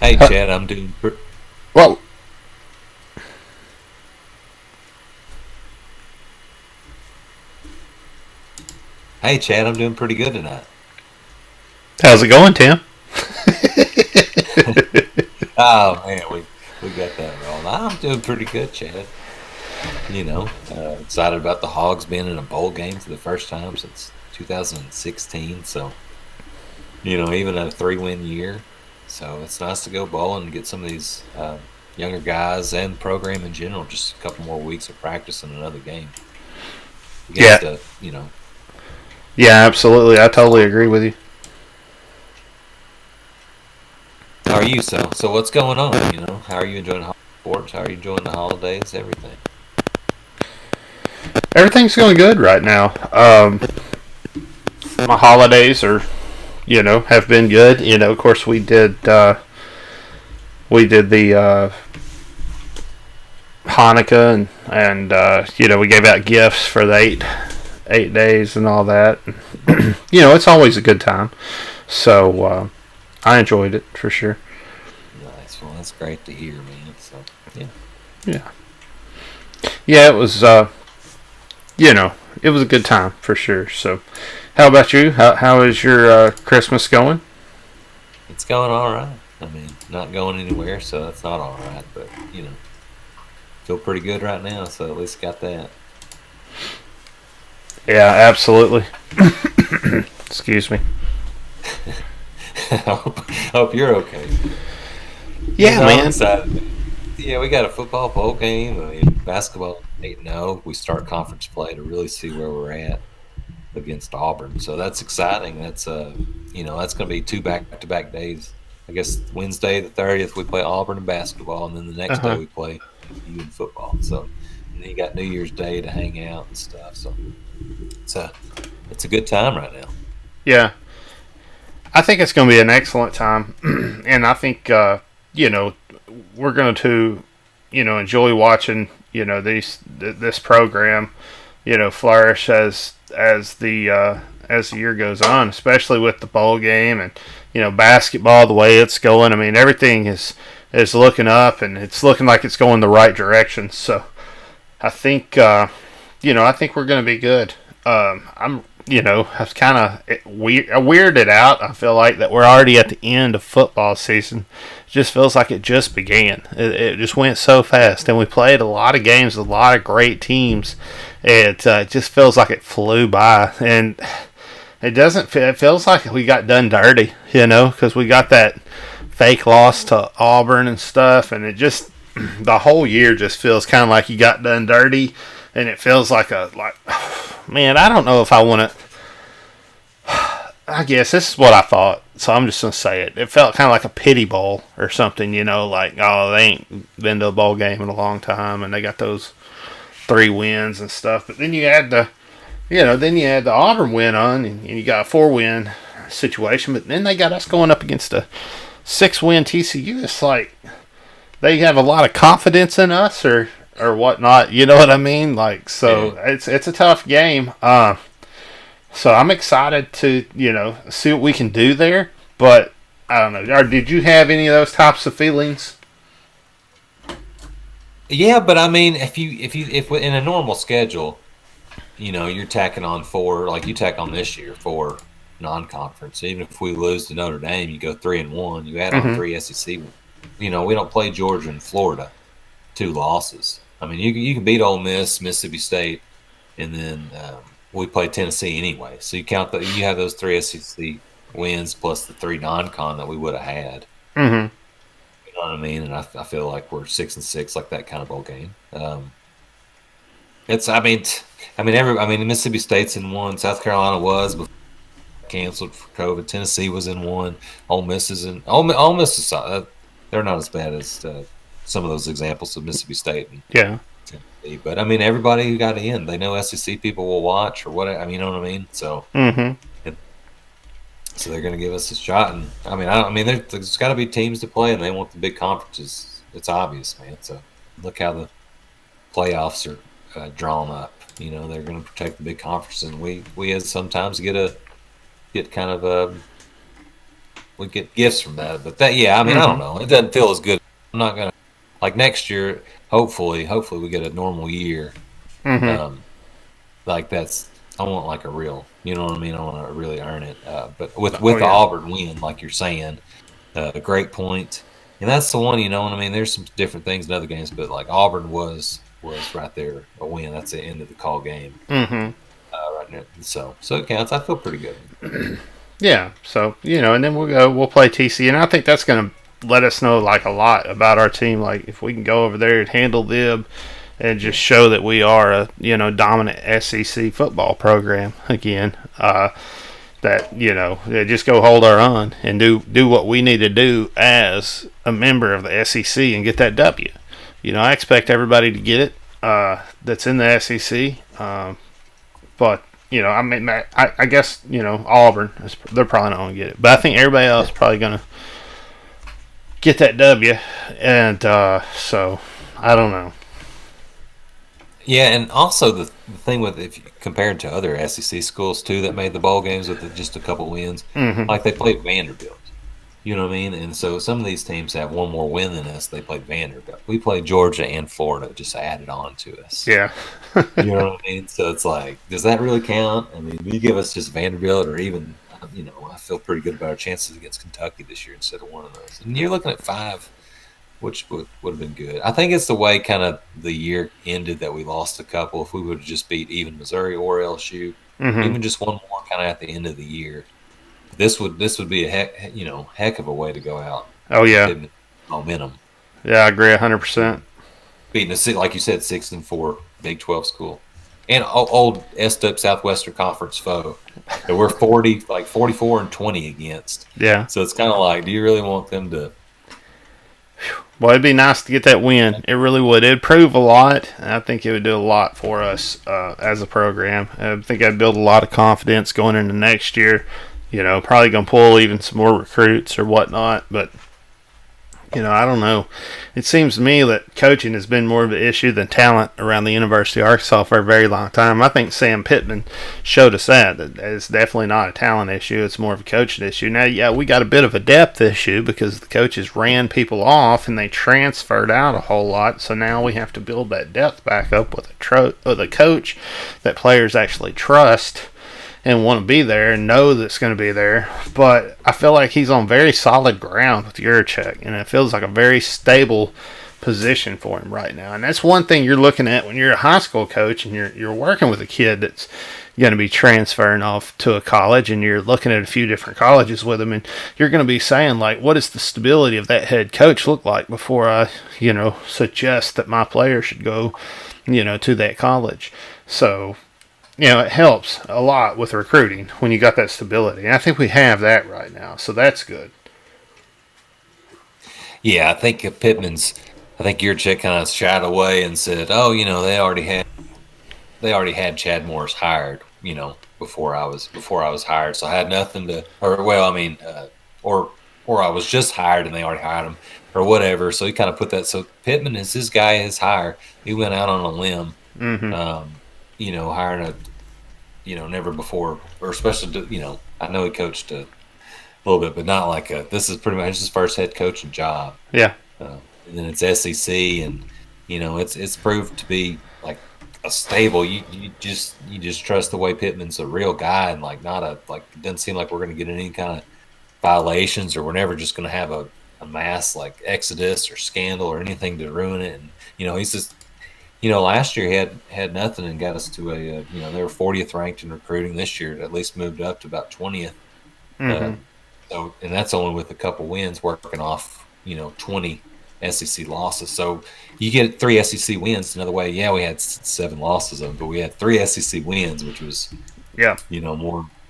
Hey, Chad, I'm doing. Well, Hey, Chad, I'm doing pretty good tonight. how's it going, Tim? Oh man, we got that wrong. I'm doing pretty good, Chad. Excited about the Hogs being in a bowl game for the first time since 2016. So, even a 3-win year. So it's nice to go bowling and get some of these younger guys and the program in general just a couple more weeks of practice and another game Yeah, against a yeah, absolutely. I totally agree with you. How are you? So what's going on? How are you enjoying sports? How are you enjoying the holidays? Everything. Everything's going good right now. My holidays are, have been good. Of course, we did the Hanukkah and we gave out gifts for the eight days and all that. It's always a good time. So I enjoyed it for sure. Nice. Well, that's great to hear, man. So yeah. Yeah, yeah, you know, it was a good time for sure. So, how about you? How is your Christmas going? It's going all right. I mean, not going anywhere, so that's not all right. But feel pretty good right now. So at least got that. Yeah, absolutely. Excuse me. hope you're okay. Yeah, I'm man. excited. Yeah, we got a football bowl game. I mean, basketball 8-0. We start conference play to really see where we're at against Auburn. So that's exciting. That's going to be two back-to-back days. I guess Wednesday the 30th we play Auburn in basketball, and then the Uh next day huh. we play you in football. So and then you got New Year's Day to hang out and stuff. So it's a it's a good time right now. Yeah, I think it's going to be an excellent time, and I think you know we're going to enjoy watching this program flourish as the year goes on, especially with the bowl game and basketball the way it's going. I mean, everything is looking up, and it's looking like it's going the right direction. So I think I think we're going to be good. I was kind of weirded out. I feel like that we're already at the end of football season. It just feels like it just began. It just went so fast, and we played a lot of games with a lot of great teams. It just feels like it flew by, and it doesn't. It feels like we got done dirty, because we got that fake loss to Auburn and stuff, and it just the whole year just feels kind of like you got done dirty, and it feels like man, I don't know if I want to. I guess this is what I thought, so I'm just gonna say it. It felt kind of like a pity bowl or something, like they ain't been to a bowl game in a long time, and they got those 3 wins and stuff. But then you add the Auburn win on, and you got a 4-win situation. But then they got us going up against a 6-win TCU. It's like they have a lot of confidence in us, or whatnot. You know what I mean? Like, Yeah. so it's a tough game. So I'm excited to see what we can do there. But I don't know. Did you have any of those types of feelings? Yeah, but I mean, if in a normal schedule, you're tacking on four, like you tack on this year, four non-conference. Even if we lose to Notre Dame, you go 3-1. You add on Mm-hmm. three SEC. We don't play Georgia and Florida, 2 losses. I mean, you can beat Ole Miss, Mississippi State, and then we play Tennessee anyway. So you have those three SEC wins plus the three non-con that we would have had. Mm-hmm. You know what I mean? And I feel like we're 6-6, like that kind of bowl game. It's I mean Mississippi State's in one. South Carolina was before canceled for COVID. Tennessee was in one. Ole Miss is in. Ole Miss is they're not as bad as some of those examples of Mississippi State and Yeah. Tennessee. But I mean, everybody who got in, they know SEC people will watch or what. I mean, you know what I mean? So Mm-hmm. so they're going to give us a shot. And I mean, there's got to be teams to play, and they want the big conferences. It's obvious, man. So look how the playoffs are drawn up. They're going to protect the big conferences, and we as sometimes get kind of we get gifts from that. But that, yeah, I mean, I don't know. It doesn't feel as good. I'm not gonna like next year. Hopefully we get a normal year. Mm-hmm. Like that's I want like a real, you know what I mean? I want to really earn it. But with Oh the yeah. Auburn win, like you're saying, a great point, and that's the one. You know what I mean? There's some different things in other games, but like Auburn was right there a win. That's the end of the call game. Mm-hmm. Right now. So it counts. I feel pretty good. Yeah. So and then we'll play TC, and I think that's going to let us know like a lot about our team. Like if we can go over there and handle them, and just show that we are a dominant SEC football program again. That just go hold our own and do what we need to do as a member of the SEC and get that W. I expect everybody to get it that's in the SEC, but I mean, I guess Auburn they're probably not going to get it, but I think everybody else is probably going to get that W, and so I don't know. Yeah, and also the thing with if you compared to other SEC schools too that made the bowl games with just a couple wins, Mm-hmm. like they played Vanderbilt. You know what I mean? And so some of these teams have one more win than us. They played Vanderbilt. We played Georgia and Florida, just added on to us. Yeah. You know what I mean? So it's like, does that really count? I mean, you give us just Vanderbilt or even, I feel pretty good about our chances against Kentucky this year instead of one of those. And you're looking at 5, which would have been good. I think it's the way kind of the year ended that we lost a couple. If we would have just beat even Missouri or LSU, Mm-hmm. even just one more kind of at the end of the year, this would be a heck of a way to go out. Oh yeah. Momentum. Yeah, I agree 100%. Beating like you said, 6-4 Big 12 school, and old S-Up Southwestern Conference foe that we're 44-20 against. Yeah. So it's kind of like, do you really want them to? Well, it'd be nice to get that win. It really would. It'd prove a lot. And I think it would do a lot for us as a program. I think I'd build a lot of confidence going into next year. Probably going to pull even some more recruits or whatnot. But, I don't know. It seems to me that coaching has been more of an issue than talent around the University of Arkansas for a very long time. I think Sam Pittman showed us that it's definitely not a talent issue. It's more of a coaching issue. Now, yeah, we got a bit of a depth issue because the coaches ran people off and they transferred out a whole lot. So now we have to build that depth back up with a coach that players actually trust and want to be there and know that's going to be there. But I feel like he's on very solid ground with Yurchek, and it feels like a very stable position for him right now. And that's one thing you're looking at when you're a high school coach and you're working with a kid that's going to be transferring off to a college, and you're looking at a few different colleges with him, and you're going to be saying, like, what does the stability of that head coach look like before I, suggest that my player should go, to that college. So it helps a lot with recruiting when you got that stability. And I think we have that right now, so that's good. Yeah, I think Yurchek kind of shied away and said, "Oh, they already had Chad Morris hired, before I was hired, so I had nothing to, or well, I mean, or I was just hired and they already hired him, or whatever." So he kind of put that. So Pittman is his guy, his hire. He went out on a limb. Mm-hmm. Hiring never before, or especially, I know he coached a little bit, but not like this is pretty much his first head coaching job. Yeah. And then it's SEC, and, it's proved to be like a stable. You just trust the way Pittman's a real guy, and like not a, like, it doesn't seem like we're going to get any kind of violations, or we're never just going to have a mass like exodus or scandal or anything to ruin it. And, he's just, last year he had nothing and got us to a, they were 40th ranked in recruiting. This year, at least moved up to about 20th. Mm-hmm. And that's only with a couple wins, working off, 20 SEC losses. So you get 3 SEC wins. Another way, yeah, we had 7 losses of them, but we had 3 SEC wins, which was, a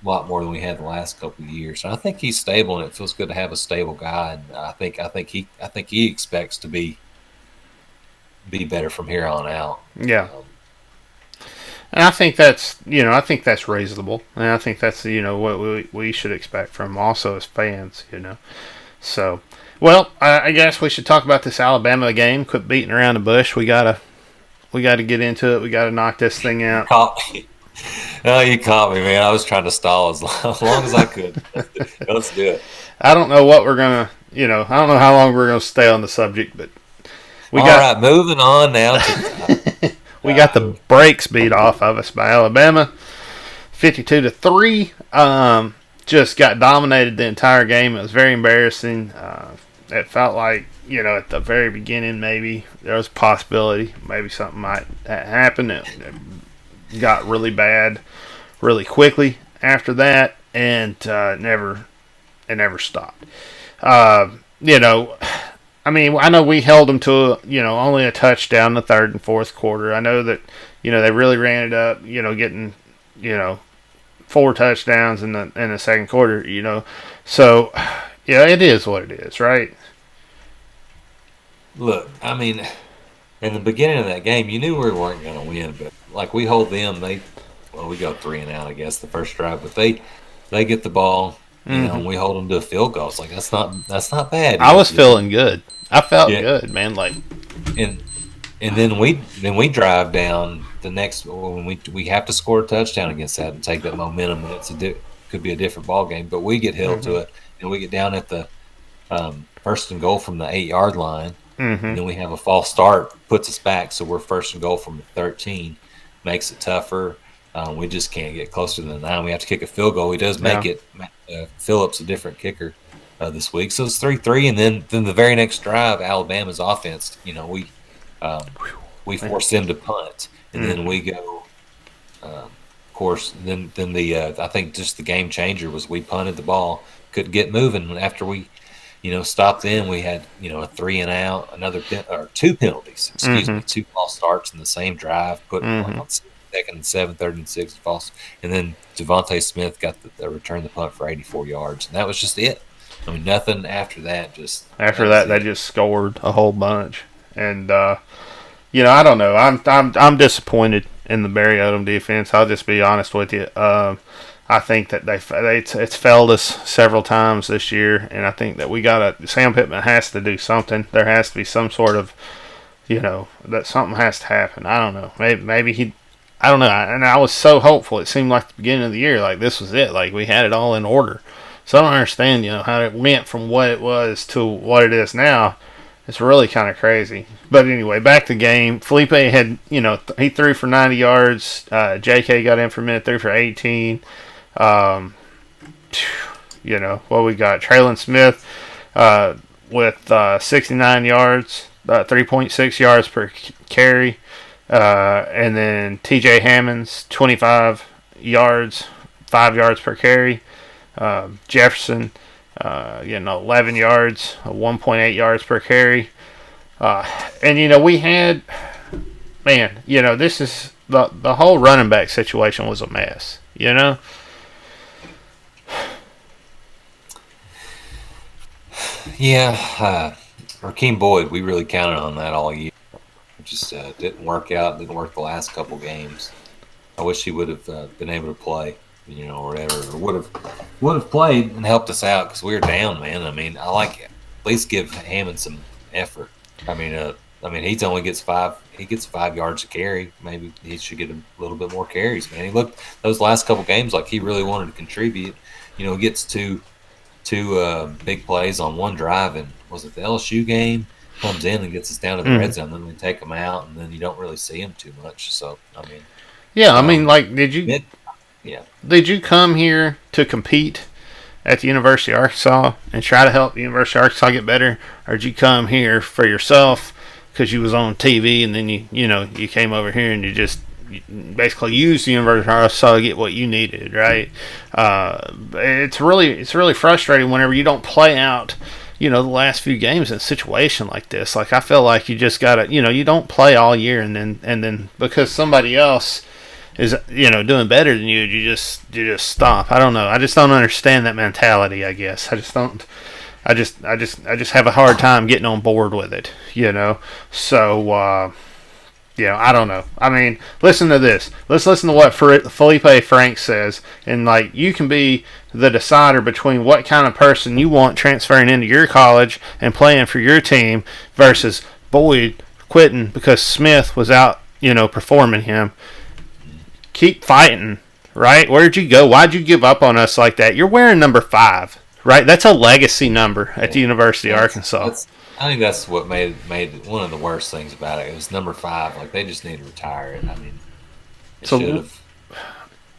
lot more than we had the last couple of years. So I think he's stable, and it feels good to have a stable guy. And I think he expects to be better from here on out. Yeah. And I think that's reasonable, and I think that's what we should expect from him also as fans. So, well, I guess we should talk about this Alabama game. Quit beating around the bush. We gotta get into it. We gotta knock this thing out. Oh, you caught me, man. I was trying to stall as long as I could. Let's do it. I don't know what we're gonna. I don't know how long we're gonna stay on the subject, but we All got right, moving on now to we got the brakes beat off of us by Alabama, 52-3. Just got dominated the entire game. It was very embarrassing. It felt like at the very beginning maybe there was a possibility maybe something might happen. It got really bad really quickly after that, and it never stopped. I mean, I know we held them to only a touchdown in the third and fourth quarter. I know that they really ran it up. Getting 4 touchdowns in the second quarter. So it is what it is, right? look. I mean, in the beginning of that game, you knew we weren't going to win, but like we hold them, we go 3 and out, I guess, the first drive, but they get the ball, and we hold them to a field goal. It's like that's not bad. I was feeling good. I felt good, man. Like, and then we drive down the next when we have to score a touchdown against that and take that momentum. And could be a different ball game, but we get held to it, and we get down at the first and goal from the 8-yard line. And then we have a false start, puts us back, so we're first and goal from the 13. Makes it tougher. We just can't get closer than the 9. We have to kick a field goal. He does make it. Phillips a different kicker this week, so it's 3-3. And then the very next drive, Alabama's offense. We force them to punt, and then we go. Of course, then the I think just the game changer was we punted the ball, couldn't get moving after we. Stopped in. We had, a 3 and out, or 2 penalties. Excuse me, 2 false starts in the same drive, put on second and 7, third and 6 false, and then Devontae Smith got the return the punt for 84 yards, and that was just it. I mean, nothing after that. They just scored a whole bunch, and I don't know. I'm disappointed in the Barry Odom defense. I'll just be honest with you. I think that it's failed us several times this year, and I think that Sam Pittman has to do something. There has to be some sort of, that something has to happen. I don't know. Maybe I don't know. And I was so hopeful. It seemed like the beginning of the year, like this was it. Like we had it all in order. So I don't understand, how it went from what it was to what it is now. It's really kind of crazy. But anyway, back to the game. Felipe had, he threw for 90 yards. J.K. got in for a minute, threw for 18. What we got? Traylon Smith with 69 yards, 3.6 yards per carry, and then T.J. Hammonds 25 yards, 5 yards per carry. Jefferson, 11 yards, 1.8 yards per carry. And we had, this is the whole running back situation was a mess. Yeah, Rakeem Boyd, we really counted on that all year. It just didn't work out. Didn't work the last couple games. I wish he would have been able to play, or whatever, or would have played and helped us out because we were down, man. I mean, I like it. At least give Hammond some effort. I mean, he only gets 5. He gets 5 yards a carry. Maybe he should get a little bit more carries, man. He looked those last couple games like he really wanted to contribute. He gets two big plays on one drive, and was it the LSU game? Comes in and gets us down to the red zone, then we take him out, and then you don't really see him too much. So did you come here to compete at the University of Arkansas and try to help the University of Arkansas get better, or did you come here for yourself because you was on TV and then you came over here and you basically used the University of Arkansas to get what you needed, right? It's really frustrating whenever you don't play out, the last few games in a situation like this. Like I feel like you just gotta, you don't play all year and then because somebody else is doing better than you just stop. I don't know. I just don't understand that mentality. I guess I just don't. I just have a hard time getting on board with it. So. I don't know. I mean, listen to this. Let's listen to what Felipe Franks says. And, you can be the decider between what kind of person you want transferring into your college and playing for your team versus Boyd quitting because Smith was out, performing him. Keep fighting, right? Where'd you go? Why'd you give up on us like that? You're wearing number 5, Right, that's a legacy number at the University of That's, Arkansas. that's I think that's what made it one of the worst things about it. It was number 5. Like they just need to retire it. I mean, it should So have.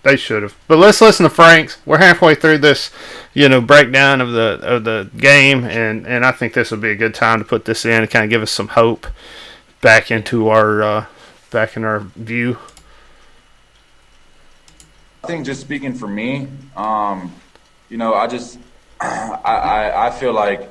they should have. But let's listen to Frank's. We're halfway through this, breakdown of the game, and I think this would be a good time to put this in and kind of give us some hope back into our back in our view. I think just speaking for me, I just I feel like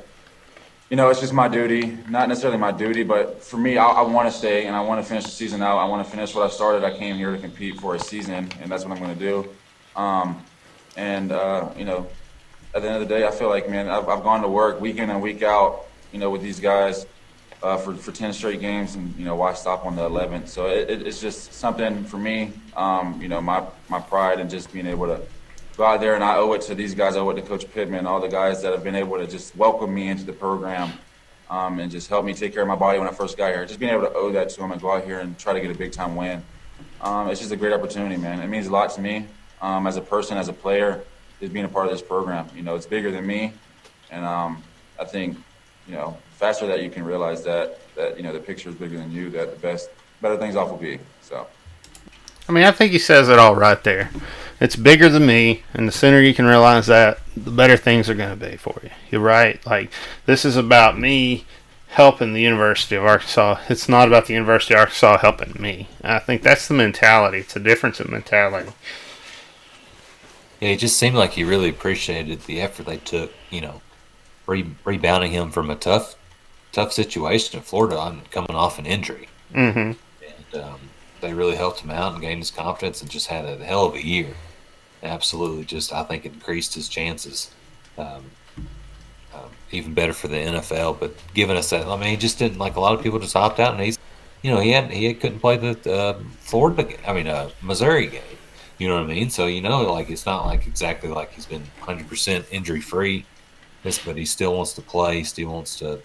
it's just my duty, not necessarily my duty, but for me, I want to stay and I want to finish the season out. I want to finish what I started. I came here to compete for a season, and that's what I'm going to do. And at the end of the day, I feel like, man, I've gone to work week in and week out, with these guys for 10 straight games, and why stop on the 11th? So it's just something for me. My pride and just being able to go out there, and I owe it to these guys. I owe it to Coach Pittman, all the guys that have been able to just welcome me into the program and just help me take care of my body when I first got here. Just being able to owe that to them and go out here and try to get a big-time win. It's just a great opportunity, man. It means a lot to me as a person, as a player, just being a part of this program. It's bigger than me, and I think, faster that you can realize that the picture is bigger than you, that better things off will be. So. I mean, I think he says it all right there. It's bigger than me, and the sooner you can realize that, the better things are going to be for you. You're right. Like, this is about me helping the University of Arkansas. It's not about the University of Arkansas helping me. I think that's the mentality. It's a difference in mentality. Yeah, it just seemed like he really appreciated the effort they took, rebounding him from a tough situation in Florida on coming off an injury. Mm-hmm. And they really helped him out and gained his confidence and just had a hell of a year. Absolutely, just I think increased his chances. Even better for the NFL, but giving us that. I mean, he just didn't, like a lot of people just opt out, and he couldn't play the Missouri game. You know what I mean? So like it's not like exactly like he's been 100% injury free. But he still wants to play. He still wants to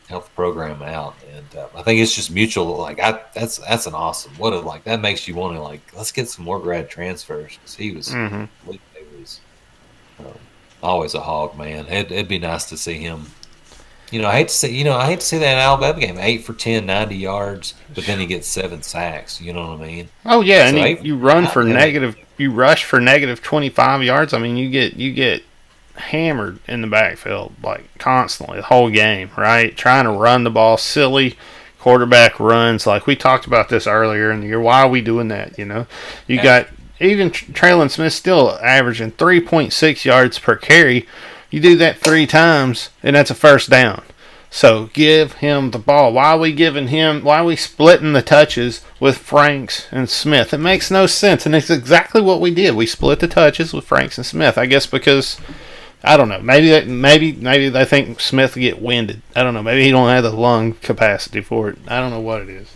help the program out, and I think it's just mutual. Like that's an awesome. That makes you want to let's get some more grad transfers, because he was always a hog, man. It'd be nice to see him. I hate to see that Alabama game, 8 for 10, 90 yards, but then he gets 7 sacks. You know what I mean? Oh yeah, so and you run for negative. You rush for negative 25 yards. I mean, you get hammered in the backfield constantly the whole game, right? Trying to run the ball, silly quarterback runs. Like we talked about this earlier in the year. Why are we doing that? You got even Traylon Smith still averaging 3.6 yards per carry. You do that 3 times, and that's a first down. So give him the ball. Why are we splitting the touches with Franks and Smith? It makes no sense, and it's exactly what we did. We split the touches with Franks and Smith. I guess because I don't know. Maybe they think Smith will get winded. I don't know. Maybe he don't have the lung capacity for it. I don't know what it is.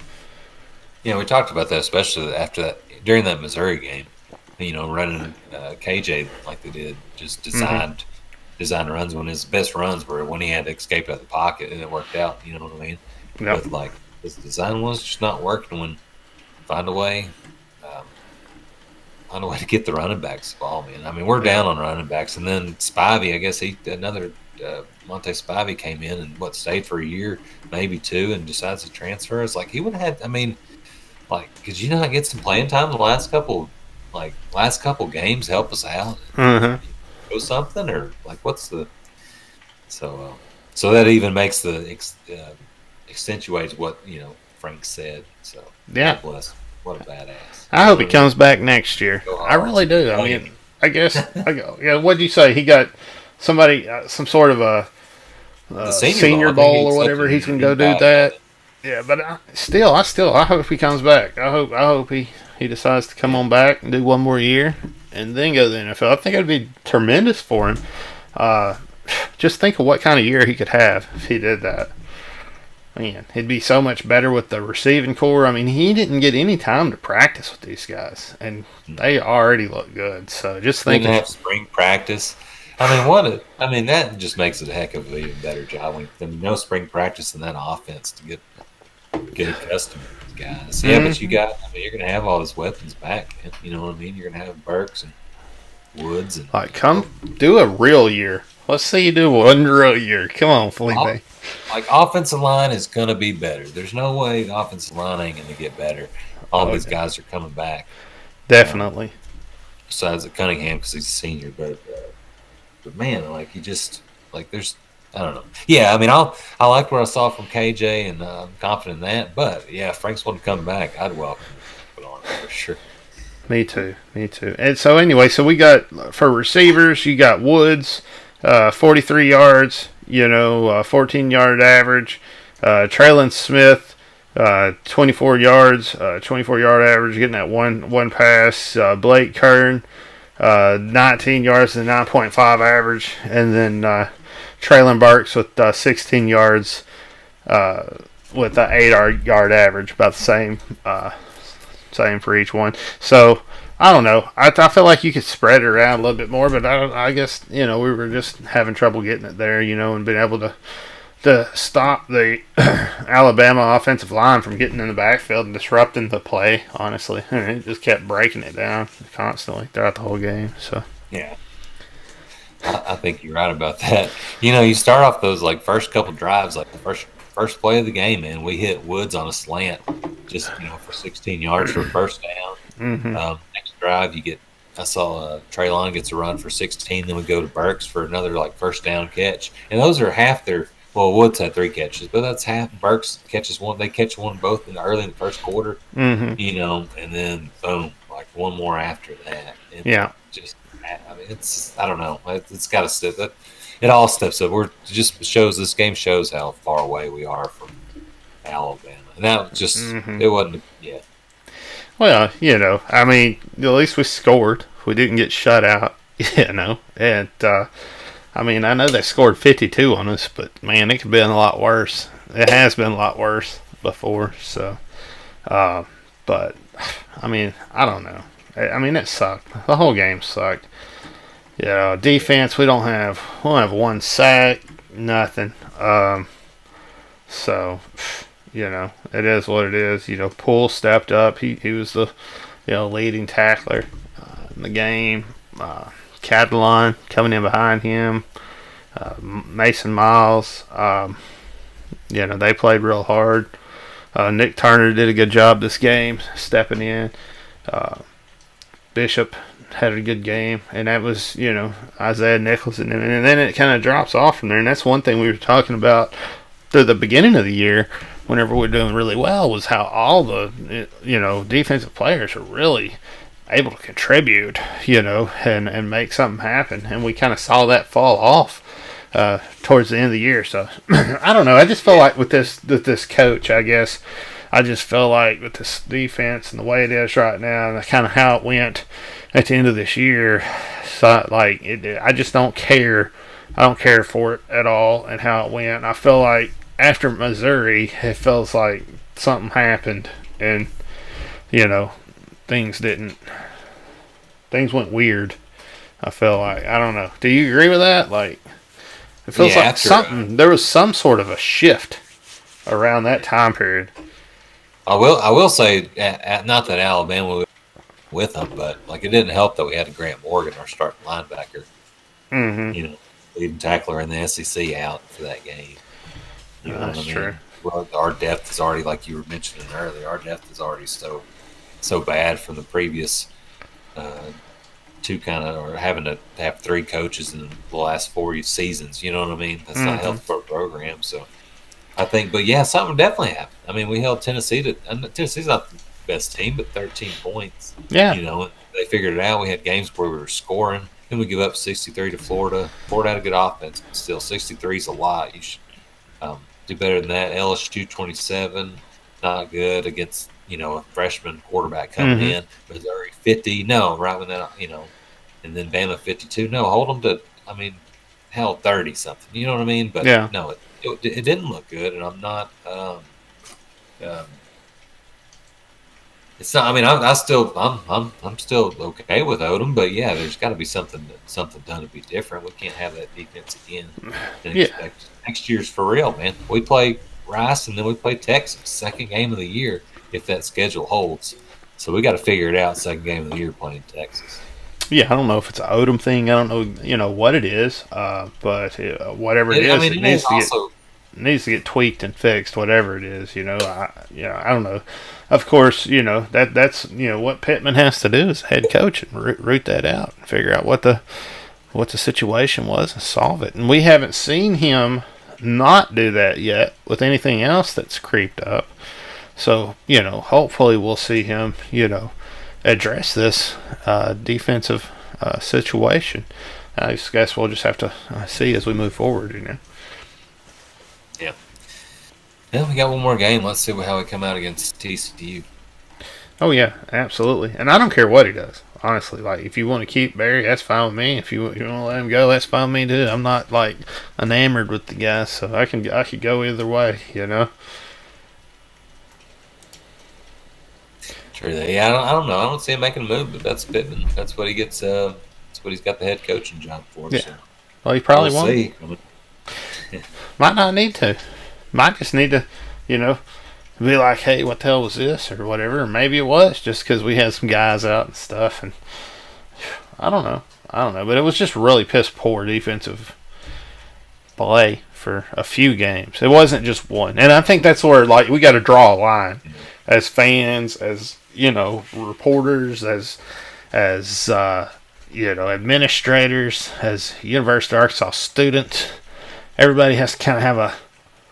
Yeah, we talked about that, especially after that during that Missouri game. Running KJ like they did, just designed runs when his best runs were when he had to escape out of the pocket, and it worked out. You know what I mean? Yep. But his design was just not working. When find a way to get the running backs the ball, man. I mean, we're down on running backs, and then Spivey, I guess Monte Spivey came in and stayed for a year, maybe 2, and decides to transfer. It's like he would have had. I mean, could you not get some playing time the last couple games, help us out? Mm-hmm. Or something, or what's the so that even makes accentuates what Frank said. So yeah, God bless. What a badass. I hope he comes back next year. I really do. I mean, I guess yeah. What'd you say? He got somebody some sort of a senior bowl or whatever. He can go do that. Yeah, but I hope he comes back. I hope he decides to come on back and do one more year and then go to the NFL. I think it'd be tremendous for him. Just think of what kind of year he could have if he did that. Man, he'd be so much better with the receiving core. I mean, he didn't get any time to practice with these guys, and they already look good. So just think of spring practice. I mean, that just makes it a heck of an even better job. No spring practice in that offense to get accustomed to these guys. Yeah, but you're going to have all his weapons back. You know what I mean? You're going to have Burks and Woods and come do a real year Let's see you do one drill a year. Come on, Felipe. Like offensive line is going to be better. There's no way the offensive line ain't going to get better. All Oh, these yeah. guys are coming back. Definitely. Besides Cunningham because he's a senior, but man, like he just like there's I don't know. Yeah, I mean I like what I saw from KJ and I'm confident in that. But yeah, if Frank's want to come back, I'd welcome him to put on for sure. Me too. Me too. And so anyway, so we got for receivers, you got Woods, 43 yards. 14-yard average. Traylon Smith, 24 yards, 24-yard average, getting that one pass. Blake Kern, 19 yards and 9.5 average, and then Traylon Burks with 16 yards with an 8-yard average, about the same for each one. So I don't know. I feel like you could spread it around a little bit more, but I guess we were just having trouble getting it there, and being able to stop the Alabama offensive line from getting in the backfield and disrupting the play. Honestly, and it just kept breaking it down constantly throughout the whole game. So Yeah. I think you're right about that. You start off those like first couple drives, like the first play of the game, man. We hit Woods on a slant, just for 16 yards for a first down. Next drive, I saw Traylon gets a run for 16. Then we go to Burks for another like first down catch, and those are half their. Well, Woods had 3 catches, but that's half. Burks catches one. They catch one both early in the first quarter. And then boom, like one more after that. And just I mean, I don't know. It's got to step. It all steps up. This game shows how far away we are from Alabama, and that just it wasn't. Yeah. Well, I mean, at least we scored. We didn't get shut out, and I mean, I know they scored 52 on us, but man, it could have been a lot worse. It has been a lot worse before. So, but I mean, I don't know. I mean, it sucked. The whole game sucked. Defense, we don't have 1 sack, nothing. So, it is what it is. Poole stepped up. He was the leading tackler in the game. Catalan coming in behind him. Mason Miles. They played real hard. Nick Turner did a good job this game, stepping in. Bishop had a good game, and that was, Isaiah Nichols. And then it kind of drops off from there, and that's one thing we were talking about through the beginning of the year whenever we're doing really well was how all the, defensive players are really able to contribute, and make something happen. And we kind of saw that fall off towards the end of the year. So, I don't know. I just feel like with this coach, I guess, I just feel like with this defense and the way it is right now and kind of how it went at the end of this year, so I just don't care. I don't care for it at all and how it went. I feel like after Missouri, it feels like something happened and, things went weird. I feel like, I don't know. Do you agree with that? Like, it feels like there was some sort of a shift around that time period. I will say, not that Alabama was with them, but like it didn't help that we had Grant Morgan, our starting linebacker, leading tackler in the SEC, out for that game. That's true. Well, our depth is already, like you were mentioning earlier, our depth is already so bad from the previous having to have 3 coaches in the last 4 seasons. You know what I mean? That's not healthy for a program. So I think, but yeah, something definitely happened. I mean, we held Tennessee Tennessee's not the best team, but 13 points. Yeah. They figured it out. We had games where we were scoring. Then we give up 63 to Florida. Florida had a good offense, but still 63 is a lot. You should do better than that. LSU 27, not good against, a freshman quarterback coming in. Missouri 50, no, right when that, and then Bama 52. No, hold them to, 30 something. You know what I mean? But no, it didn't look good, and I'm not. It's not. I mean, I'm still okay with Odom, but yeah, there's got to be something done to be different. We can't have that defense again and expect next year's for real, man. We play Rice and then we play Texas, second game of the year if that schedule holds. So we got to figure it out. Second game of the year playing Texas. Yeah, I don't know if it's an Odom thing. I don't know, what it is. But whatever it I is, mean, it it is needs to get also tweaked and fixed. Whatever it is, I don't know. Of course, that's what Pittman has to do as head coach and root that out and figure out what the situation was and solve it. And we haven't seen him not do that yet with anything else that's creeped up. So, hopefully we'll see him, address this defensive situation. I guess we'll just have to see as we move forward. yeah. Yeah, we got one more game. Let's see how we come out against TCU. Oh yeah, absolutely. And I don't care what he does. Honestly, like if you want to keep Barry, that's fine with me. If you want to let him go, that's fine with me too. I'm not like enamored with the guy, so I could go either way. Sure. Yeah, I don't know. I don't see him making a move, but that's Pittman. That's what he gets. That's what he's got the head coaching job for. Yeah. So Well, he probably we'll won't. see. Might not need to. Might just need to, you know, be like, hey, what the hell was this or whatever. Or maybe it was just because we had some guys out and stuff. And I don't know. But it was just really piss poor defensive play for a few games. It wasn't just one. And I think that's where, like, we got to draw a line as fans, as, reporters, as administrators, as University of Arkansas students. Everybody has to kind of have a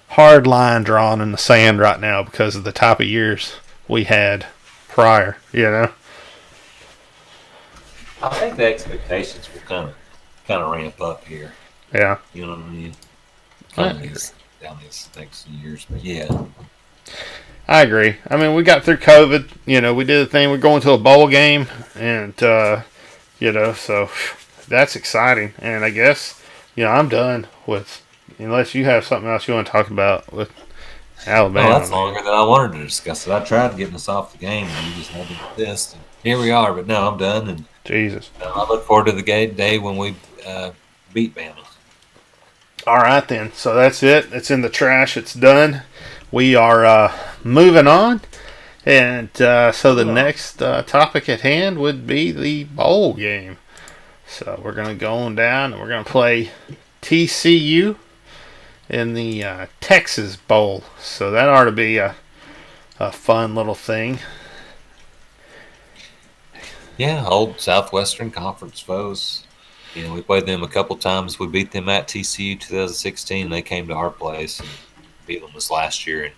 hard line drawn in the sand right now because of the type of years we had prior. I think the expectations will kind of ramp up here. Yeah. You know what I mean? Down these next few years, but yeah. I agree. I mean, we got through COVID. We did the thing. We're going to a bowl game, and so that's exciting. And I guess I'm done with. Unless you have something else you want to talk about with Alabama. Oh, that's longer than I wanted to discuss it. I tried getting us off the game, and you just had me pissed. And here we are, but no, I'm done. And Jesus. I look forward to the day when we beat Bama. All right, then. So that's it. It's in the trash. It's done. We are moving on. And so the next topic at hand would be the bowl game. So we're going to go on down, and we're going to play TCU in the Texas Bowl. So that ought to be a fun little thing. Yeah, old Southwestern Conference foes. We played them a couple times. We beat them at TCU 2016. They came to our place and beat them this last year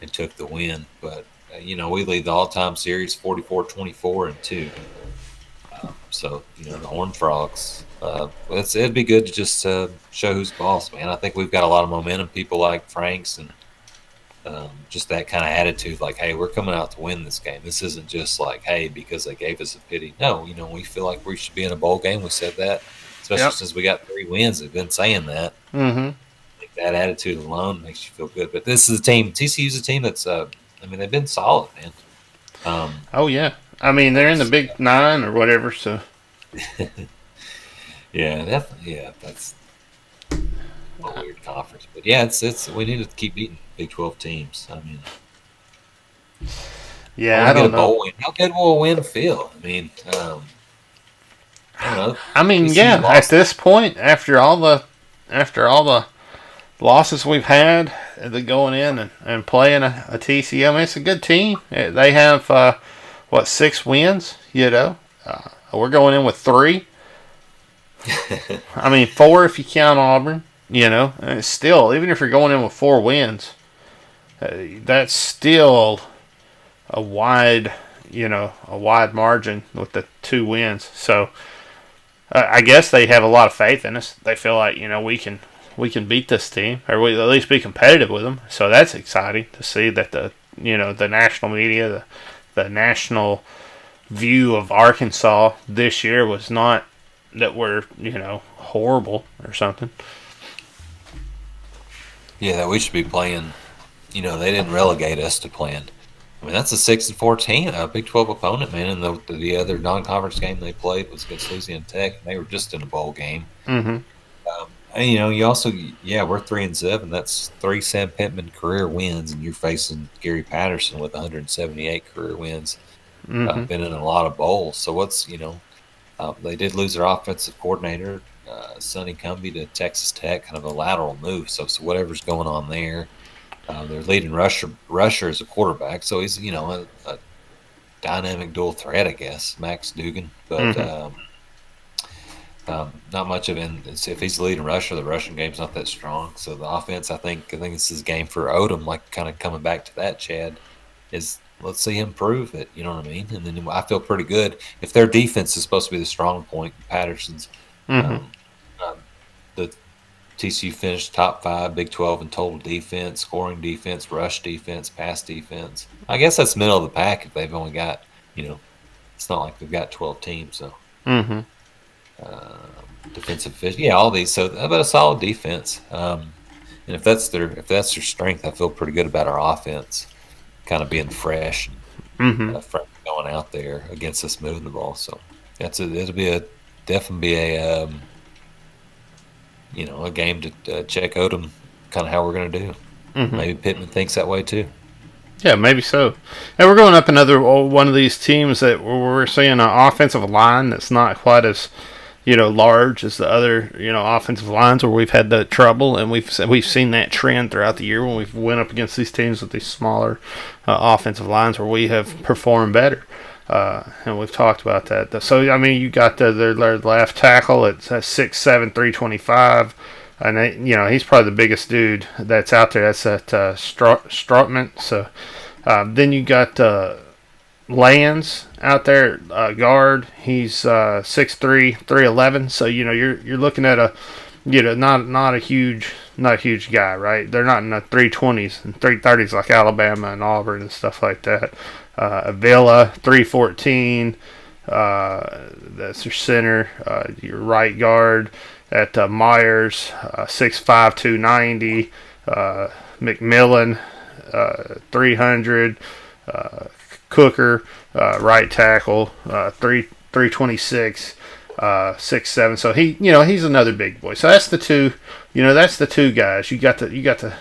and took the win. But, we lead the all-time series 44-24-2. So, the Horned Frogs. It'd be good to just show who's boss, man. I think we've got a lot of momentum. People like Franks and just that kind of attitude, like, hey, we're coming out to win this game. This isn't just like, hey, because they gave us a pity. No, we feel like we should be in a bowl game. We said that, especially since we got 3 wins. They've been saying that. Mm-hmm. I think that attitude alone makes you feel good. But this is a team. TCU's a team that's, they've been solid, man. Oh, yeah. They're in the Big 9 or whatever, so. Yeah, definitely. Yeah, that's a weird conference, but yeah, it's we need to keep beating Big 12 teams. Yeah, I don't know. Bowl win. How good will a win feel? I don't know. Yeah. At this point, after all the losses we've had, going in and playing a TCU, it's a good team. They have 6 wins. We're going in with 3. 4 if you count Auburn. And still, even if you're going in with 4 wins, that's still a wide margin with the 2 wins. So I guess they have a lot of faith in us. They feel like we can beat this team, or we at least be competitive with them. So that's exciting to see that the national media, the national view of Arkansas this year was not that we're horrible or something. Yeah, that we should be playing. They didn't relegate us to playing. That's a 6-4 team, a Big 12 opponent, man. And the other non-conference game they played was against Louisiana Tech. And they were just in a bowl game. Mm-hmm. And you also, we're 3-7. That's 3 Sam Pittman career wins, and you're facing Gary Patterson with 178 career wins. Mm-hmm. Been in a lot of bowls. So what's They did lose their offensive coordinator, Sonny Cumbie, to Texas Tech, kind of a lateral move. So whatever's going on there. Their leading rusher is a quarterback, so he's a dynamic dual threat, I guess, Max Dugan. But not much of it. If he's the leading rusher, the rushing game's not that strong. So the offense, I think this is a game for Odom, like kind of coming back to that, Chad, is let's see him prove it. You know what I mean? And then I feel pretty good. If their defense is supposed to be the strong point, Patterson's the TCU finished top 5 Big 12 in total defense, scoring defense, rush defense, pass defense. I guess that's middle of the pack if they've only got, it's not like they've got 12 teams. So defensive fish, all these. So about a solid defense. And if that's their strength, I feel pretty good about our offense, kind of being fresh, fresh going out there against us moving the ball. So it'll be definitely a a game to check Odom, kind of how we're going to do. Maybe Pittman thinks that way too. Yeah, maybe so. And we're going up another one of these teams that we're seeing an offensive line that's not quite as large as the other offensive lines where we've had the trouble, and we've seen that trend throughout the year when we've went up against these teams with these smaller offensive lines where we have performed better. And we've talked about that. So, I mean, you got their left tackle at 6'7", 325. And, he's probably the biggest dude that's out there. That's at Strotman. So, then you got Lands out there, guard. He's 6'3", 311. So, you're looking at a, not a huge guy, right? They're not in the 320s and 330s like Alabama and Auburn and stuff like that. Avila, 314. That's your center. Your right guard at Myers, 6'5", 290. McMillan, 300. Cooker, right tackle, 326, 6'7". So he's another big boy. So that's the two. That's the two guys. You got the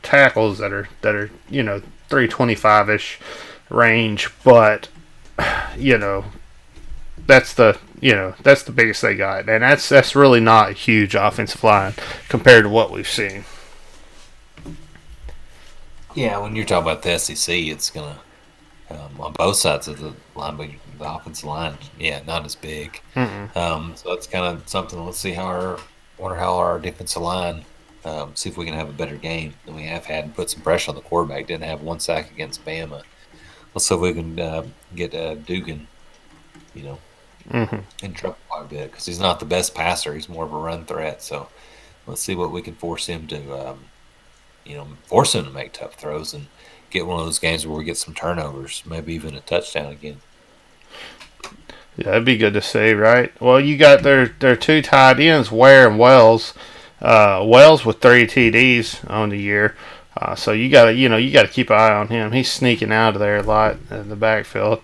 tackles that are 325-ish range, but that's the biggest they got, and that's really not a huge offensive line compared to what we've seen. Yeah, when you're talking about the SEC, it's gonna on both sides of the line, but the offensive line, not as big. So that's kind of something. Let's see how our defensive line. See if we can have a better game than we have had and put some pressure on the quarterback. Didn't have one sack against Bama. Let's see if we can get Dugan, in trouble quite a bit because he's not the best passer. He's more of a run threat. So let's see what we can force him to, make tough throws and get one of those games where we get some turnovers, maybe even a touchdown again. Yeah, that'd be good to see, right? Well, you got their two tight ends, Ware and Wells. Wells with 3 TDs on the year, so you gotta keep an eye on him. He's sneaking out of there a lot in the backfield,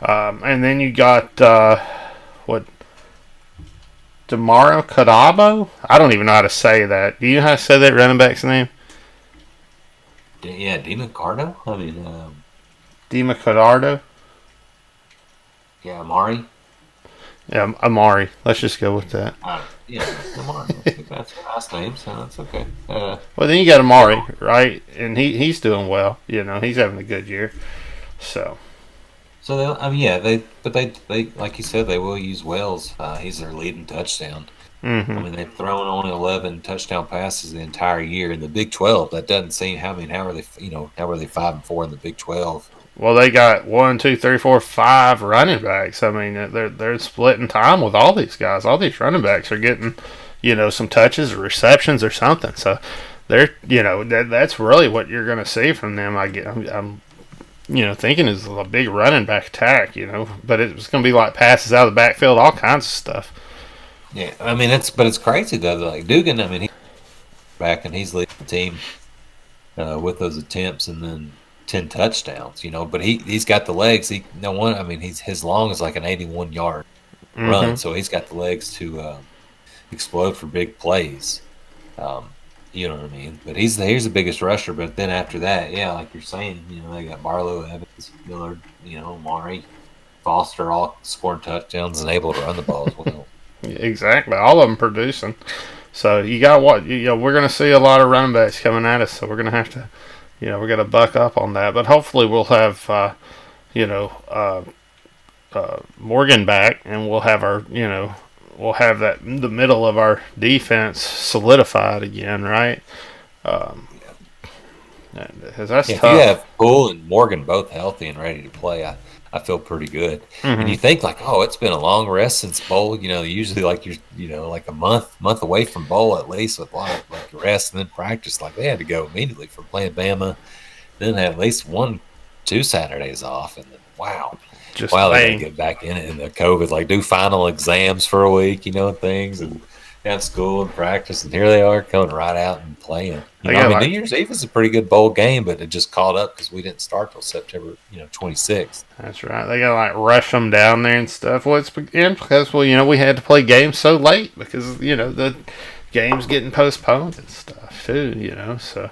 and then you got Demaro Cadabo. I don't even know how to say that. Do you know how to say that running back's name? Yeah, DiMaccardo. I mean, DiMaccardo. Yeah, Amari. Yeah, Amari. Let's just go with that. Amari. That's a nice name, so that's okay. Well, then you got Amari, right? And he's doing well. He's having a good year. So they like you said, they will use Wells. He's their leading touchdown. I mean, they've thrown only 11 touchdown passes the entire year in the Big 12. That doesn't seem. How are they? How are they 5-4 in the Big 12? Well, they got 1, 2, 3, 4, 5 running backs. I mean, they're splitting time with all these guys. All these running backs are getting, some touches or receptions or something. So they're, that's really what you're going to see from them. I'm thinking is a big running back attack. But it's going to be like passes out of the backfield, all kinds of stuff. Yeah, I mean it's crazy though. Like Dugan, I mean he's back and he's leading the team with those attempts and then 10 touchdowns. But he's got the legs. His long is like an 81-yard run, so he's got the legs to explode for big plays. You know what I mean? But he's the biggest rusher. But then after that, like you're saying, they got Barlow, Evans, Millard, Amari. Foster all scoring touchdowns and able to run the ball as well. Exactly, all of them producing. So you got what we're going to see a lot of running backs coming at us. So we're going to have to, we're going to buck up on that. But hopefully we'll have, Morgan back, and we'll have our, we'll have that the middle of our defense solidified again, right? Because that's If tough. you have Poole and Morgan both healthy and ready to play, I feel pretty good. Mm-hmm. And you think like, oh, it's been a long rest since bowl. Usually like you're like a month away from bowl at least with like rest and then practice. Like they had to go immediately from playing Bama, then have at least 1-2 Saturdays off, and then they got to get back in it. And the COVID, like do final exams for a week, and things, and have school and practice, and here they are coming right out and playing. New Year's Eve is a pretty good bowl game, but it just caught up because we didn't start till September, 26th. That's right. They got to like rush them down there and stuff. Well, it's because we had to play games so late because the games getting postponed and stuff too. So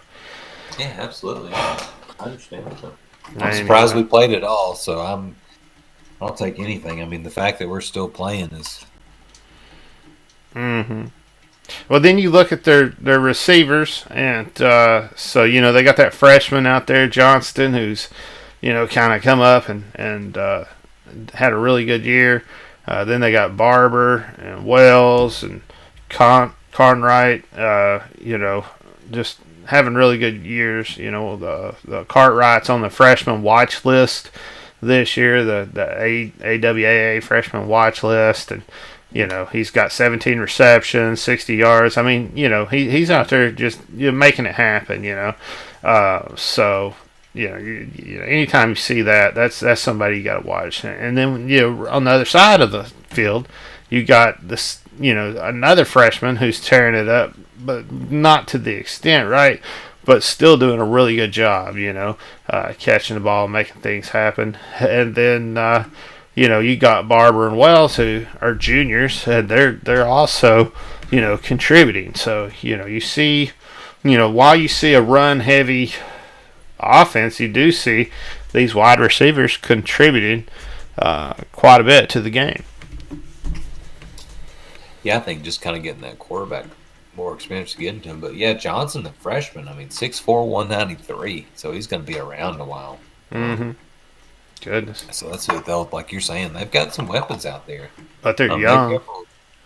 yeah, absolutely. I understand. I'm surprised we played at all. So I'll take anything. I mean, the fact that we're still playing is. Mm-hmm. Well, then you look at their receivers, and so they got that freshman out there, Johnston, who's kind of come up and had a really good year. Then they got Barber and Wells and Carnwright, just having really good years. The Cartwright's on the freshman watch list this year, the AWAA freshman watch list, and he's got 17 receptions, 60 yards. I mean, he's out there just making it happen. So anytime you see that, that's somebody you got to watch. And then on the other side of the field, you got this another freshman who's tearing it up, but not to the extent, right? But still doing a really good job. Catching the ball, making things happen, and then. You got Barber and Wells who are juniors, and they're also, contributing. So, you see, while you see a run-heavy offense, you do see these wide receivers contributing quite a bit to the game. Yeah, I think just kind of getting that quarterback more experience to get into him. But, yeah, Johnson, the freshman, 6'4", 193, so he's going to be around a while. Mm-hmm. Goodness. So that's what they'll, like you're saying, they've got some weapons out there. But they're young.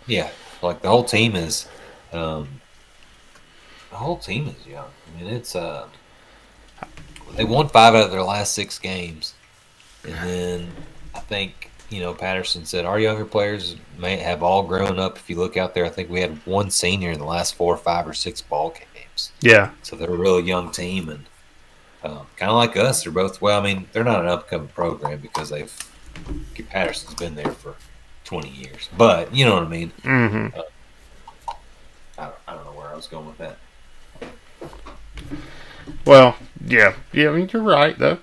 Yeah, like the whole team is young. I mean, it's they won 5 out of their last 6 games, and then I think Patterson said our younger players may have all grown up. If you look out there, I think we had one senior in the last 4 or 5 or 6 ball games. Yeah. So they're a really young team, and kind of like us, they're both. Well, I mean, they're not an upcoming program because Patterson's been there for 20 years, but you know what I mean. Mm-hmm. I don't know where I was going with that. Well, yeah. I mean, you're right though.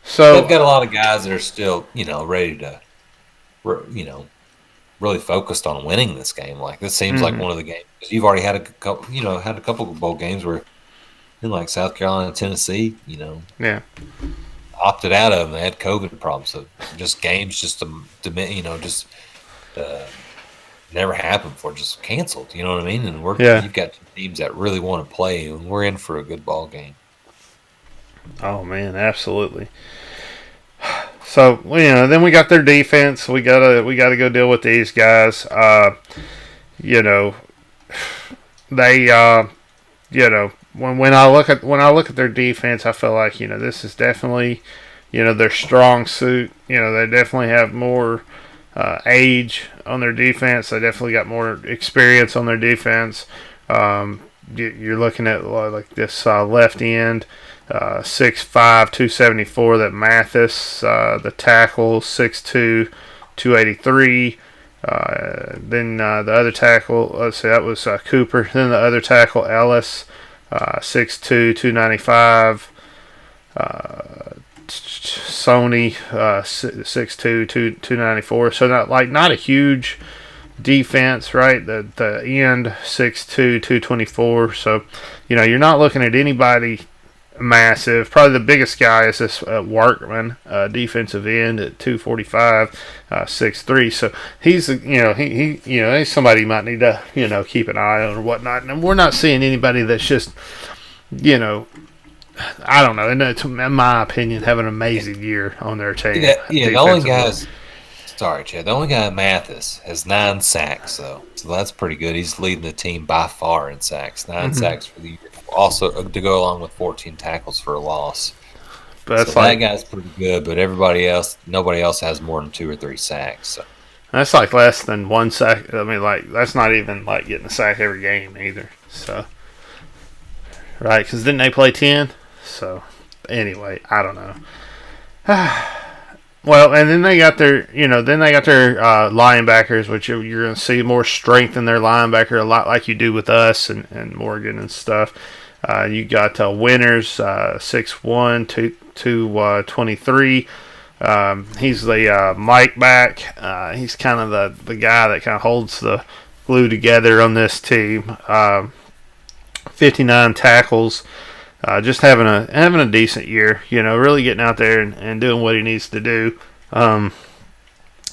So they've got a lot of guys that are still, ready to, really focused on winning this game. Like this seems like one of the games because you've already had a couple of bowl games where. In like South Carolina and Tennessee, yeah, opted out of them. They had COVID problems, so just games never happened before, just canceled. You know what I mean? And you've got teams that really want to play, and we're in for a good ball game. Oh man, absolutely. So then we got their defense. We gotta go deal with these guys. They When I look at their defense, I feel like this is definitely their strong suit. They definitely have more age on their defense. They definitely got more experience on their defense. You're looking at like this left end, 6'5", 274. That Mathis, the tackle, 6'2", 283. Then the other tackle, let's see, that was Cooper. Then the other tackle, Ellis. 6'2", 295. Sony 6'2", 294. So not a huge defense, right? The end 6'2", 224. So you're not looking at anybody massive. Probably the biggest guy is this Workman, defensive end at 245, 6'3". So he's he's somebody you might need to keep an eye on or whatnot. And we're not seeing anybody that's just I don't know. In my opinion, have an amazing year on their team. The only guys. Sorry, Chad. The only guy, Mathis, has 9 sacks, though. So that's pretty good. He's leading the team by far in sacks. 9 sacks for the year. Also, to go along with 14 tackles for a loss. But so that guy's pretty good, but nobody else has more than 2 or 3 sacks. So. That's like less than 1 sack. I mean, like, that's not even like getting a sack every game either. So, right? Because didn't they play 10? So, anyway, I don't know. Well, and then they got their, linebackers, which you're going to see more strength in their linebacker, a lot like you do with us and Morgan and stuff. You got Winners, 6'1", 223. He's the Mike back. He's kind of the guy that kind of holds the glue together on this team. 59 tackles. Just having a decent year, really getting out there and doing what he needs to do. Then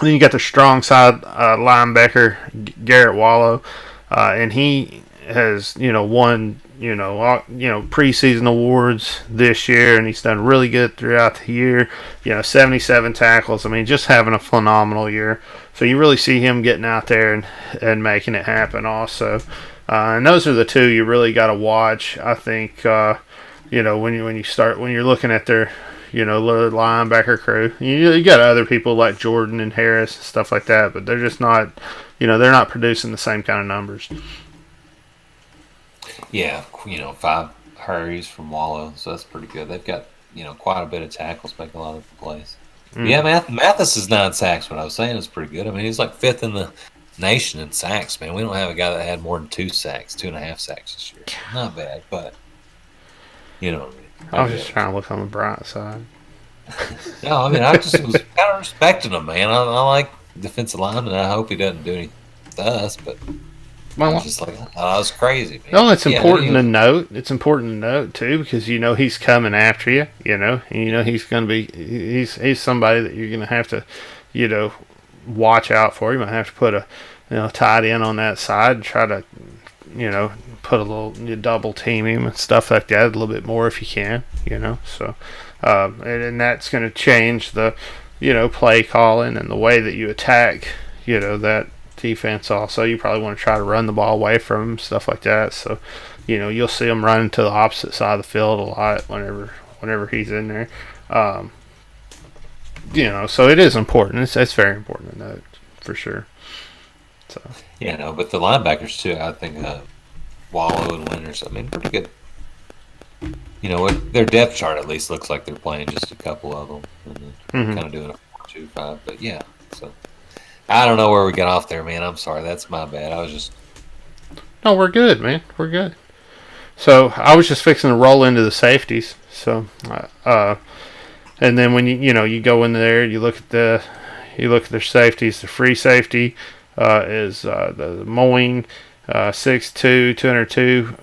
you got the strong side linebacker Garrett Wallow, and he has won preseason awards this year, and he's done really good throughout the year. 77 tackles. I mean, just having a phenomenal year. So you really see him getting out there and making it happen also. And those are the two you really got to watch. I think. When you're looking at their, linebacker crew, you got other people like Jordan and Harris and stuff like that, but they're just not, they're not producing the same kind of numbers. Yeah, 5 hurries from Wallow, so that's pretty good. They've got, quite a bit of tackles, making a lot of plays. Yeah, Mathis' 9 sacks, what I was saying, is pretty good. I mean, he's like 5th in the nation in sacks, man. We don't have a guy that had more than 2 sacks, 2.5 sacks this year. Not bad, but... I was just trying to look on the bright side. No, I mean, I just was kind of respecting him, man. I like defensive lineman, and I hope he doesn't do anything to us, but I was just like, that was crazy, man. No, it's important to note. It's important to note, too, because he's coming after you, and he's going to be, he's somebody that you're going to have to, watch out for. You might have to put a, tight end on that side and try to, put a little double team him and stuff like that a little bit more if you can, So, and that's going to change the, play calling and the way that you attack, that defense also. You probably want to try to run the ball away from him, stuff like that. So, you'll see him running to the opposite side of the field a lot whenever he's in there. So it is important. It's very important to note for sure. So. Yeah, no, but the linebackers too, I think Wallow and Winters, I mean, pretty good. Their depth chart at least looks like they're playing just a couple of them and kind of doing a 4-2-5. But yeah, so I don't know where we got off there, man. I'm sorry, that's my bad. I was just. No, we're good, man. We're good. So I was just fixing to roll into the safeties. So, and then when you go in there, you look at their safeties. The free safety is the Moing, 6'2", 202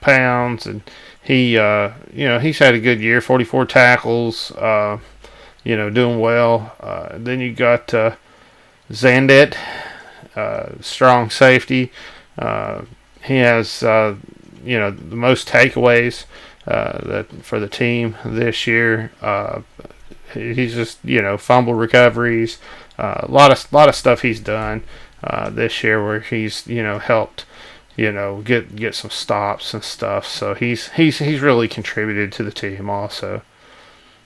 pounds, and he he's had a good year, 44 tackles, doing well. Then you got Zandet, strong safety. He has the most takeaways that for the team this year. He's just fumble recoveries, a lot of stuff he's done this year where he's helped get some stops and stuff. So he's really contributed to the team also.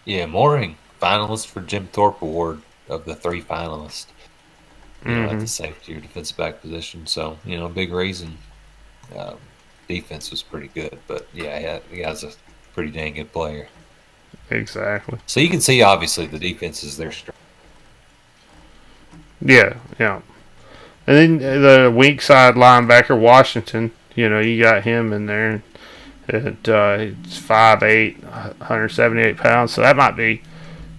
Yeah, Mooring, finalist for Jim Thorpe Award of the 3 finalists. At the safety or defensive back position. So big reason. Defense was pretty good, but yeah, the guy's a pretty dang good player. Exactly. So you can see obviously the defense is their strength. Yeah. And then the weak side linebacker, Washington, you got him in there. It's 5'8", 178 pounds. So that might be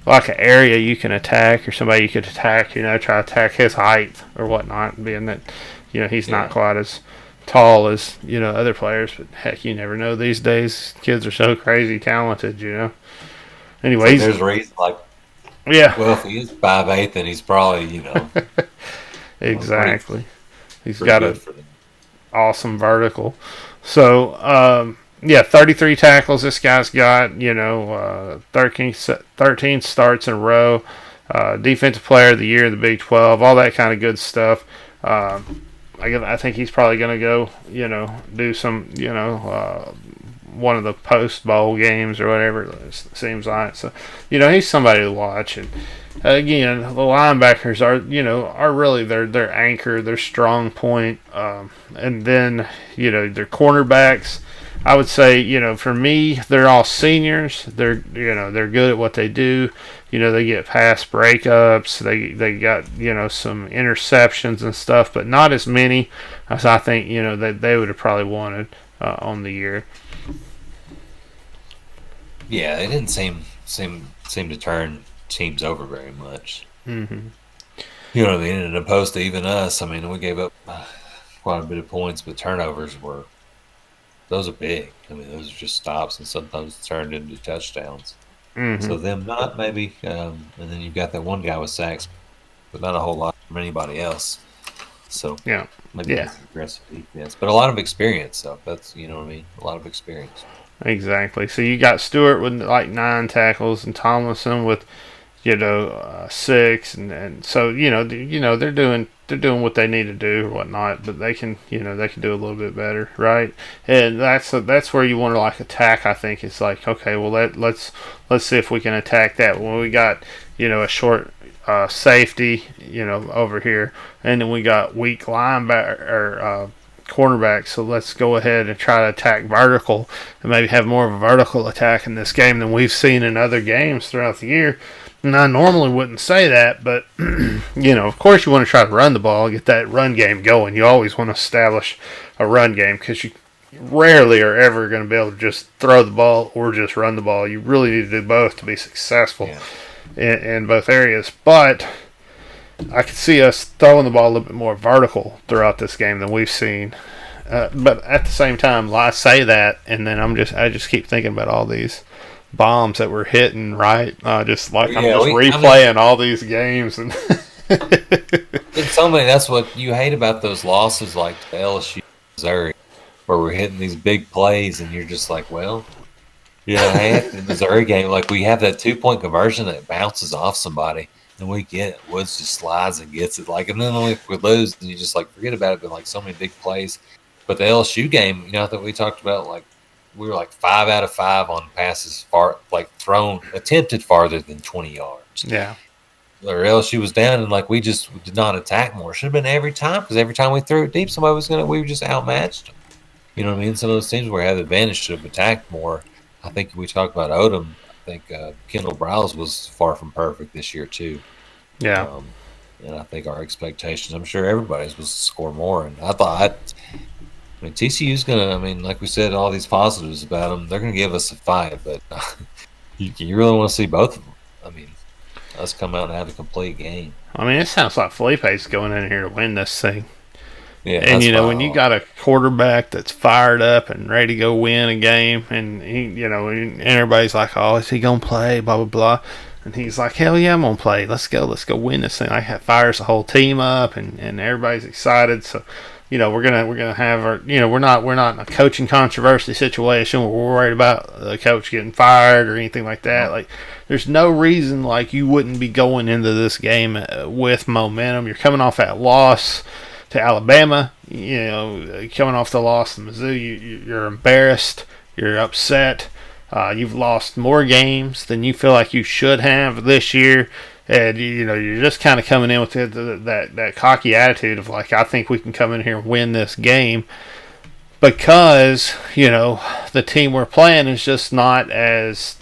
like an area you can attack or somebody you could attack, try to attack his height or whatnot, being that, he's not quite as tall as other players, but heck, you never know these days. Kids are so crazy talented. Anyways, there's a reason. Like, yeah, well, if he is 5'8", then he's probably exactly. He's pretty got good a for them. awesome vertical. So, yeah, 33 tackles this guy's got. 13 starts in a row. Defensive Player of the Year, the Big 12, all that kind of good stuff. I think he's probably going to go, do some, one of the post bowl games or whatever it seems like. So, he's somebody to watch. And again, the linebackers are really their anchor, their strong point. And then, their cornerbacks. I would say, for me, they're all seniors. They're good at what they do. They get pass breakups. They got some interceptions and stuff, but not as many as I think that they would have probably wanted on the year. Yeah, they didn't seem to turn teams over very much. Mm-hmm. You know what I mean? And opposed to even us, I mean, we gave up quite a bit of points, but turnovers those are big. I mean, those are just stops, and sometimes turned into touchdowns. Mm-hmm. So them not maybe, and then you've got that one guy with sacks, but not a whole lot from anybody else. So Yeah, maybe that's aggressive defense, but a lot of experience. So that's what I mean. A lot of experience. exactly. So you got Stewart with like 9 tackles and Tomlinson with 6, and so they're doing what they need to do or whatnot, but they can do a little bit better, right? And that's where you want to like attack. I think it's like, okay, well let's see if we can attack that when we got a short safety over here, and then we got weak linebacker or cornerback. So let's go ahead and try to attack vertical and maybe have more of a vertical attack in this game than we've seen in other games throughout the year. And I normally wouldn't say that, but of course you want to try to run the ball, get that run game going. You always want to establish a run game because you rarely are ever going to be able to just throw the ball or just run the ball. You really need to do both to be successful in both areas. But I could see us throwing the ball a little bit more vertical throughout this game than we've seen. But at the same time, I say that, and then I just keep thinking about all these bombs that we're hitting, right? I'm just replaying all these games, and it's so many. That's what you hate about those losses, like to LSU, Missouri, where we're hitting these big plays, and you're just like, well, hey, the Missouri game, like we have that 2-point conversion that bounces off somebody, and we get it. Woods just slides and gets it, like, and then if we lose, and you just like forget about it. But like so many big plays, but the LSU game, that we talked about, like. We were like 5 out of 5 on passes attempted farther than 20 yards. Yeah. Or LSU was down, and like we did not attack more. Should have been every time, because every time we threw it deep, we were just outmatched them. You know what I mean? Some of those teams where we had the advantage should have attacked more. I think we talked about Odom. I think Kendall Browse was far from perfect this year too. Yeah. And I think our expectations, I'm sure everybody's, was to score more. And I mean, TCU's going to, like we said, all these positives about them, they're going to give us a fight, but you really want to see both of them. I mean, us come out and have a complete game. I mean, it sounds like Felipe's going in here to win this thing. Yeah, and, when you got a quarterback that's fired up and ready to go win a game, and and everybody's like, oh, is he going to play, blah, blah, blah. And he's like, hell yeah, I'm going to play. Let's go win this thing. Fires the whole team up, and everybody's excited. So, we're gonna have our, we're not in a coaching controversy situation where we're worried about the coach getting fired or anything like that. Like, there's no reason like you wouldn't be going into this game with momentum. You're coming off that loss to Alabama, coming off the loss to Mizzou. You're embarrassed. You're upset. You've lost more games than you feel like you should have this year. And, you're just kind of coming in with that cocky attitude of, like, I think we can come in here and win this game because, the team we're playing is just not as,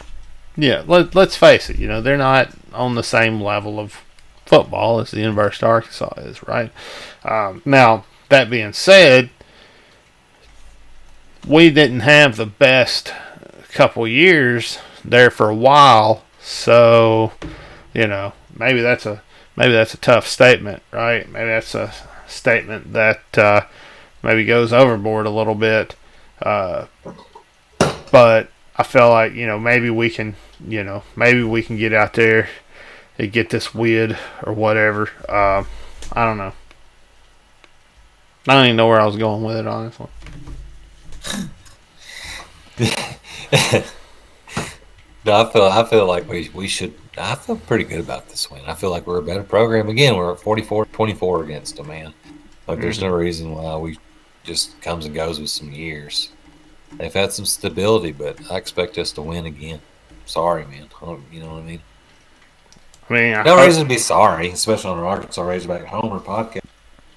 let's face it, they're not on the same level of football as the University of Arkansas is, right? Now, that being said, we didn't have the best couple years there for a while, so... maybe that's a tough statement, right? Maybe that's a statement that maybe goes overboard a little bit. But I feel like maybe we can get out there and get this win or whatever. I don't know. I don't even know where I was going with it, honestly. No, I feel like we should. I feel pretty good about this win. I feel like we're a better program. Again, we're at 44-24 against them, man. Like there's no reason why we just comes and goes with some years. They've had some stability, but I expect us to win again. Sorry, man. You know what I mean? No reason to be sorry, especially on an Arkansas Razorback Homer podcast.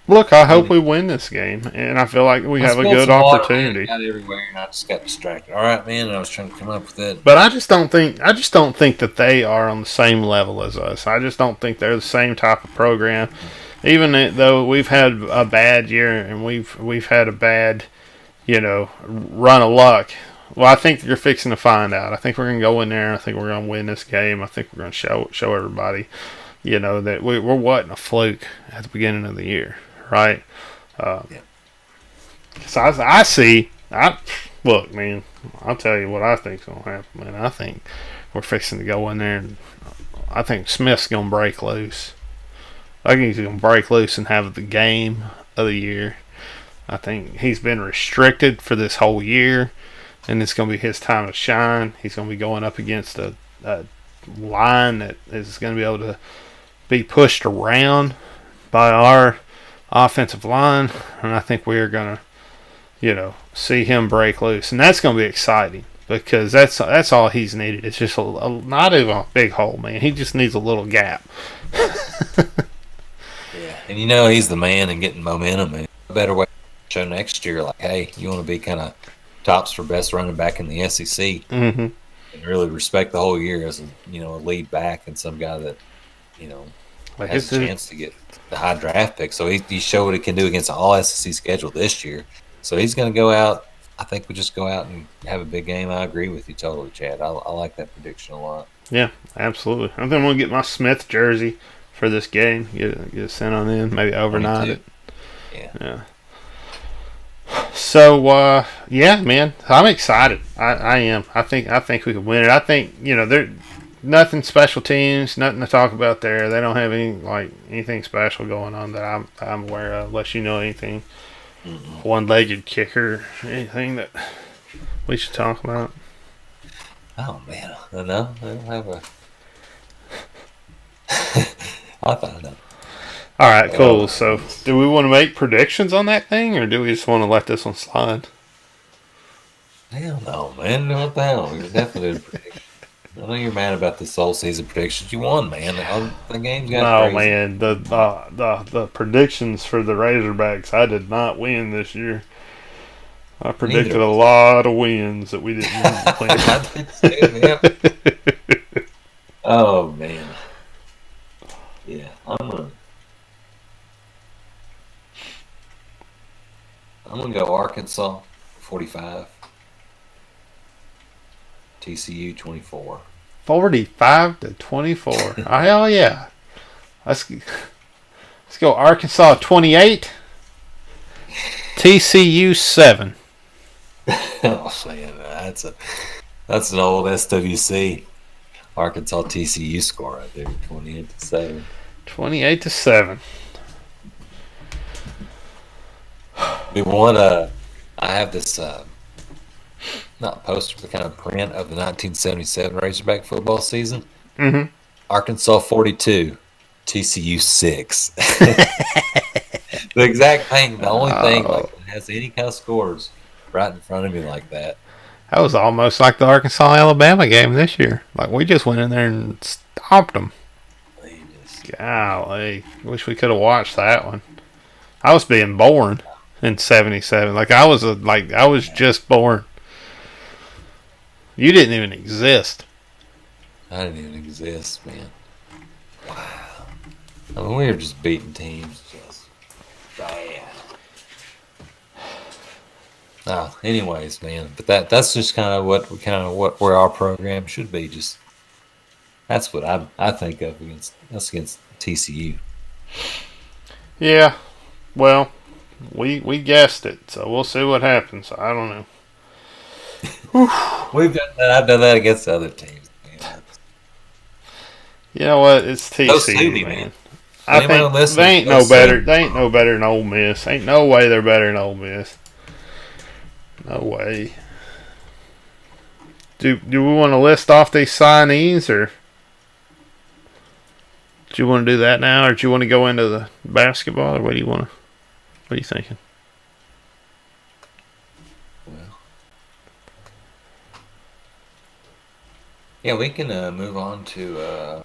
Look, I hope we win this game, and I feel like we have a good opportunity. Got everywhere, and I just got distracted. All right, man. I was trying to come up with it, but I just don't think that they are on the same level as us. I just don't think they're the same type of program. Even though we've had a bad year and we've had a bad, run of luck. Well, I think you're fixing to find out. I think we're going to go in there. I think we're going to win this game. I think we're going to show everybody, that we're wasn't a fluke at the beginning of the year. Right? So look, man, I'll tell you what I think's going to happen, man. I think we're fixing to go in there, and I think Smith's going to break loose. I think he's going to break loose and have the game of the year. I think he's been restricted for this whole year, and it's going to be his time to shine. He's going to be going up against a line that is going to be able to be pushed around by our offensive line, and I think we're gonna, see him break loose, and that's gonna be exciting because that's all he's needed. It's just not even a big hole, man. He just needs a little gap. Yeah, and he's the man and getting momentum. And a better way to show next year, like, hey, you want to be kind of tops for best running back in the SEC, and really respect the whole year as a lead back and some guy that has a chance to get the high draft pick. So he showed what he can do against the all SEC schedule this year. So he's going to go out. I think we just go out and have a big game. I agree with you totally, Chad. I like that prediction a lot. Yeah, absolutely. I think I'm going to get my Smith jersey for this game. Get it sent on in. Maybe overnight it. Yeah. So yeah, man, I'm excited. I am. I think we can win it. I think they're. Nothing special teams, nothing to talk about there. They don't have anything special going on that I'm aware of, unless you know anything. One-legged kicker, anything that we should talk about. Oh man, I don't have a. I'll find out. All right, cool. So, do we want to make predictions on that thing, or do we just want to let this one slide? Hell no, man! What the hell? We definitely did a prediction. I know you're mad about this whole season predictions. You won, man. The game's got crazy. Man. The predictions for the Razorbacks, I did not win this year. I predicted a lot of wins that we didn't win. Oh, man. Yeah, I'm gonna go Arkansas 45. TCU 24. 45-24. Hell yeah. Let's go Arkansas 28. TCU 7. Oh man, that's an old SWC Arkansas TCU score right there. 28-7. 28-7. We won I have this not poster, but kind of print of the 1977 Razorback football season. Mm-hmm. Arkansas 42, TCU 6. The exact thing. The only thing that has any kind of scores right in front of me like that. That was almost like the Arkansas-Alabama game this year. Like, we just went in there and stomped them. Golly. Wish we could have watched that one. I was being born in 77. Like, I was just born. You didn't even exist. I didn't even exist, man. Wow. I mean, we were just beating teams. Just bad. Anyways, man. But that's just kind of where our program should be. Just that's what I think of against TCU. Yeah. Well, We guessed it, so we'll see what happens. I don't know. We've done that. I've done that against other teams. Man. You know what? It's Go sue TCU, me, man. man. I Anyone think they listening, ain't go no better. sue They ain't no better than Ole Miss. Ain't no way they're better than Ole Miss. No way. Do we want to list off these signees, or do you want to do that now, or do you want to go into the basketball, or what do you want to? What are you thinking? Well, yeah, we can move on to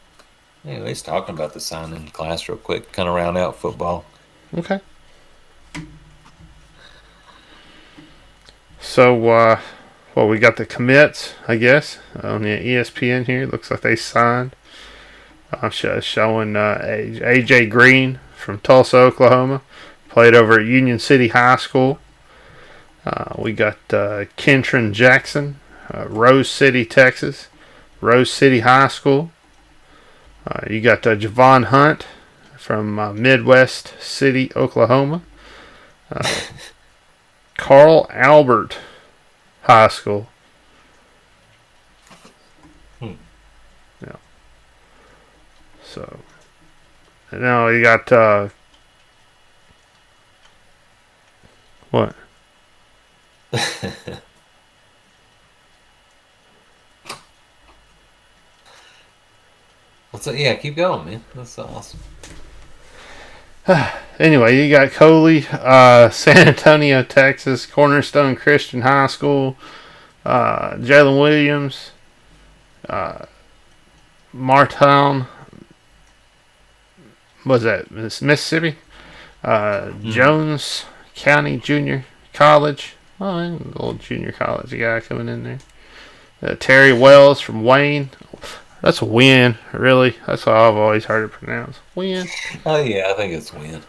at least talking about the signing class real quick, kind of round out football. Okay. So, well, we got the commits, I guess, on the ESPN here. Looks like they signed. Showing AJ Green from Tulsa, Oklahoma, played over at Union City High School. We got Kentron Jackson, Rose City, Texas, Rose City High School. You got Javon Hunt from Midwest City, Oklahoma. Carl Albert High School. Yeah. So now you got what? What's up? Yeah, keep going, man. That's awesome. Anyway, you got Coley, San Antonio, Texas, Cornerstone Christian High School, Jalen Williams, Martown, was that Mississippi? Jones County Junior College. Oh, a little junior college guy coming in there. Terry Wells from Wayne. That's a win, really. That's how I've always heard it pronounced. Win. Oh yeah, I think it's win.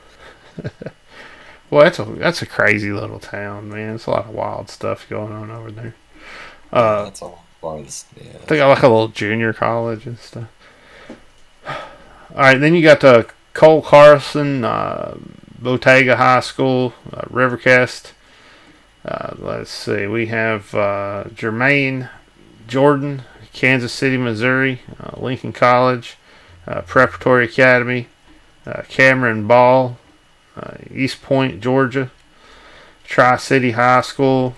Well, that's a crazy little town, man. There's a lot of wild stuff going on over there. Yeah, that's all part of this. Yeah, They got like a little junior college and stuff. All right, then you got Cole Carson, Bottega High School, Rivercrest. Let's see, we have Jermaine Jordan, Kansas City, Missouri, Lincoln College, Preparatory Academy, Cameron Ball, East Point, Georgia, Tri-City High School,